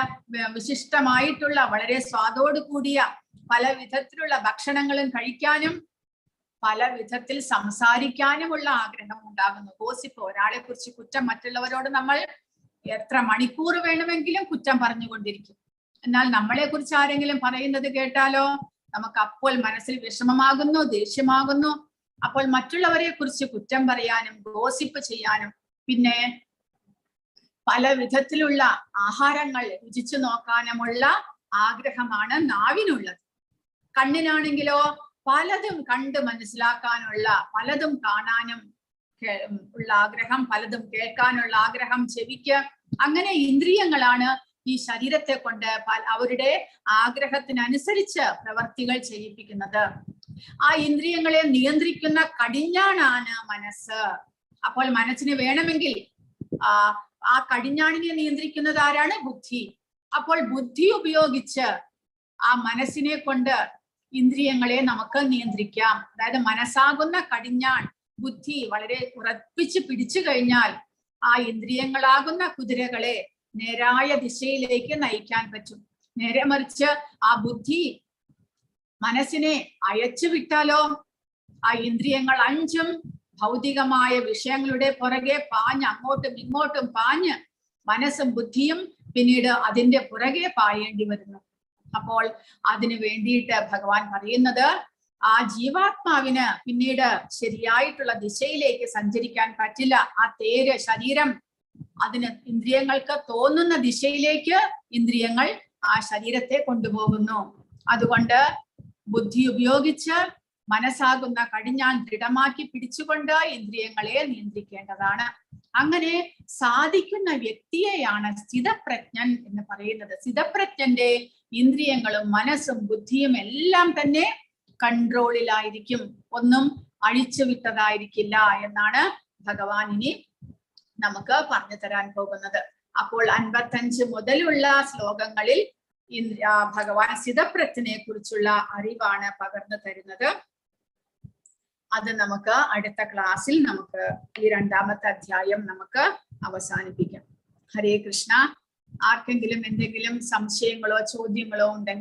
വിശിഷ്ടമായിട്ടുള്ള വളരെ സ്വാദോട് കൂടിയ പല വിധത്തിലുള്ള ഭക്ഷണങ്ങളും കഴിക്കാനും പല വിധത്തിൽ സംസാരിക്കാനുമുള്ള ആഗ്രഹം ഉണ്ടാകുന്നു. ഗോസിപ്പ്, ഒരാളെ കുറിച്ച് കുറ്റം, മറ്റുള്ളവരോട് നമ്മൾ എത്ര മണിക്കൂർ വേണമെങ്കിലും കുറ്റം പറഞ്ഞുകൊണ്ടിരിക്കും. എന്നാൽ നമ്മളെ കുറിച്ച് ആരെങ്കിലും പറയുന്നത് കേട്ടാലോ നമുക്ക് അപ്പോൾ മനസ്സിൽ വിഷമമാകുന്നു, ദേഷ്യമാകുന്നു. അപ്പോൾ മറ്റുള്ളവരെ കുറിച്ച് കുറ്റം പറയാനും ഗോസിപ്പ് ചെയ്യാനും പിന്നെ പല വിധത്തിലുള്ള ആഹാരങ്ങൾ രുചിച്ചു നോക്കാനുമുള്ള ആഗ്രഹമാണ് നാവിനുള്ളത്. കണ്ണിനാണെങ്കിലോ പലതും കണ്ട് മനസ്സിലാക്കാനുള്ള, പലതും കാണാനും ഉള്ള ആഗ്രഹം, പലതും കേൾക്കാനുള്ള ആഗ്രഹം ചെവിക്ക്. അങ്ങനെ ഇന്ദ്രിയങ്ങളാണ് ഈ ശരീരത്തെ കൊണ്ട് അവരുടെ ആഗ്രഹത്തിനനുസരിച്ച് പ്രവർത്തികൾ ചെയ്യിപ്പിക്കുന്നത്. ആ ഇന്ദ്രിയങ്ങളെ നിയന്ത്രിക്കുന്ന കടിഞ്ഞാണാണ് മനസ്സ്. അപ്പോൾ മനസ്സിന് വേണമെങ്കിൽ ആ കടിഞ്ഞാണിനെ നിയന്ത്രിക്കുന്നത് ആരാണ്? ബുദ്ധി. അപ്പോൾ ബുദ്ധി ഉപയോഗിച്ച് ആ മനസ്സിനെ കൊണ്ട് ഇന്ദ്രിയങ്ങളെ നമുക്ക് നിയന്ത്രിക്കാം. അതായത് മനസ്സാകുന്ന കടിഞ്ഞാൺ ബുദ്ധി വളരെ ഉറപ്പിച്ച് പിടിച്ചു കഴിഞ്ഞാൽ ആ ഇന്ദ്രിയങ്ങളാകുന്ന കുതിരകളെ നേരായ ദിശയിലേക്ക് നയിക്കാൻ പറ്റും. നേരെ മറിച്ച് ആ ബുദ്ധി മനസ്സിനെ അയച്ചു വിട്ടാലോ, ആ ഇന്ദ്രിയങ്ങൾ അഞ്ചും ഭൗതികമായ വിഷയങ്ങളുടെ പുറകെ പാഞ്ഞ് അങ്ങോട്ടും ഇങ്ങോട്ടും പാഞ്ഞ് മനസ്സും ബുദ്ധിയും പിന്നീട് അതിന്റെ പുറകെ പായേണ്ടി വരുന്നു. അപ്പോൾ അതിനു വേണ്ടിയിട്ട് ഭഗവാൻ പറയുന്നത്, ആ ജീവാത്മാവിന് പിന്നീട് ശരിയായിട്ടുള്ള ദിശയിലേക്ക് സഞ്ചരിക്കാൻ പറ്റില്ല. ആ തേര് ശരീരം, അതിന് ഇന്ദ്രിയങ്ങൾക്ക് തോന്നുന്ന ദിശയിലേക്ക് ഇന്ദ്രിയങ്ങൾ ആ ശരീരത്തെ കൊണ്ടുപോകുന്നു. അതുകൊണ്ട് ബുദ്ധി ഉപയോഗിച്ച് മനസ്സാകുന്ന കടിഞ്ഞാൻ ദൃഢമാക്കി പിടിച്ചുകൊണ്ട് ഇന്ദ്രിയങ്ങളെ നിയന്ത്രിക്കേണ്ടതാണ്. അങ്ങനെ സാധിക്കുന്ന വ്യക്തിയെയാണ് സ്ഥിതപ്രജ്ഞൻ എന്ന് പറയുന്നത്. സ്ഥിതപ്രജ്ഞന്റെ ഇന്ദ്രിയങ്ങളും മനസ്സും ബുദ്ധിയും എല്ലാം തന്നെ കൺട്രോളിലായിരിക്കും, ഒന്നും അഴിച്ചു വിട്ടതായിരിക്കില്ല എന്നാണ് ഭഗവാൻ ഇനി നമുക്ക് പറഞ്ഞു തരാൻ പോകുന്നത്. അപ്പോൾ 55 മുതലുള്ള ശ്ലോകങ്ങളിൽ ഭഗവാൻ സ്ഥിതപ്രജ്ഞനെ കുറിച്ചുള്ള അറിവാണ് പകർന്നു തരുന്നത്. അത് നമുക്ക് അടുത്ത ക്ലാസ്സിൽ നമുക്ക് ഈ 2ാമത്തെ അധ്യായം നമുക്ക് അവസാനിപ്പിക്കാം. ഹരേ കൃഷ്ണ. ആർക്കെങ്കിലും എന്തെങ്കിലും സംശയങ്ങളോ ചോദ്യങ്ങളോ ഉണ്ടെങ്കിൽ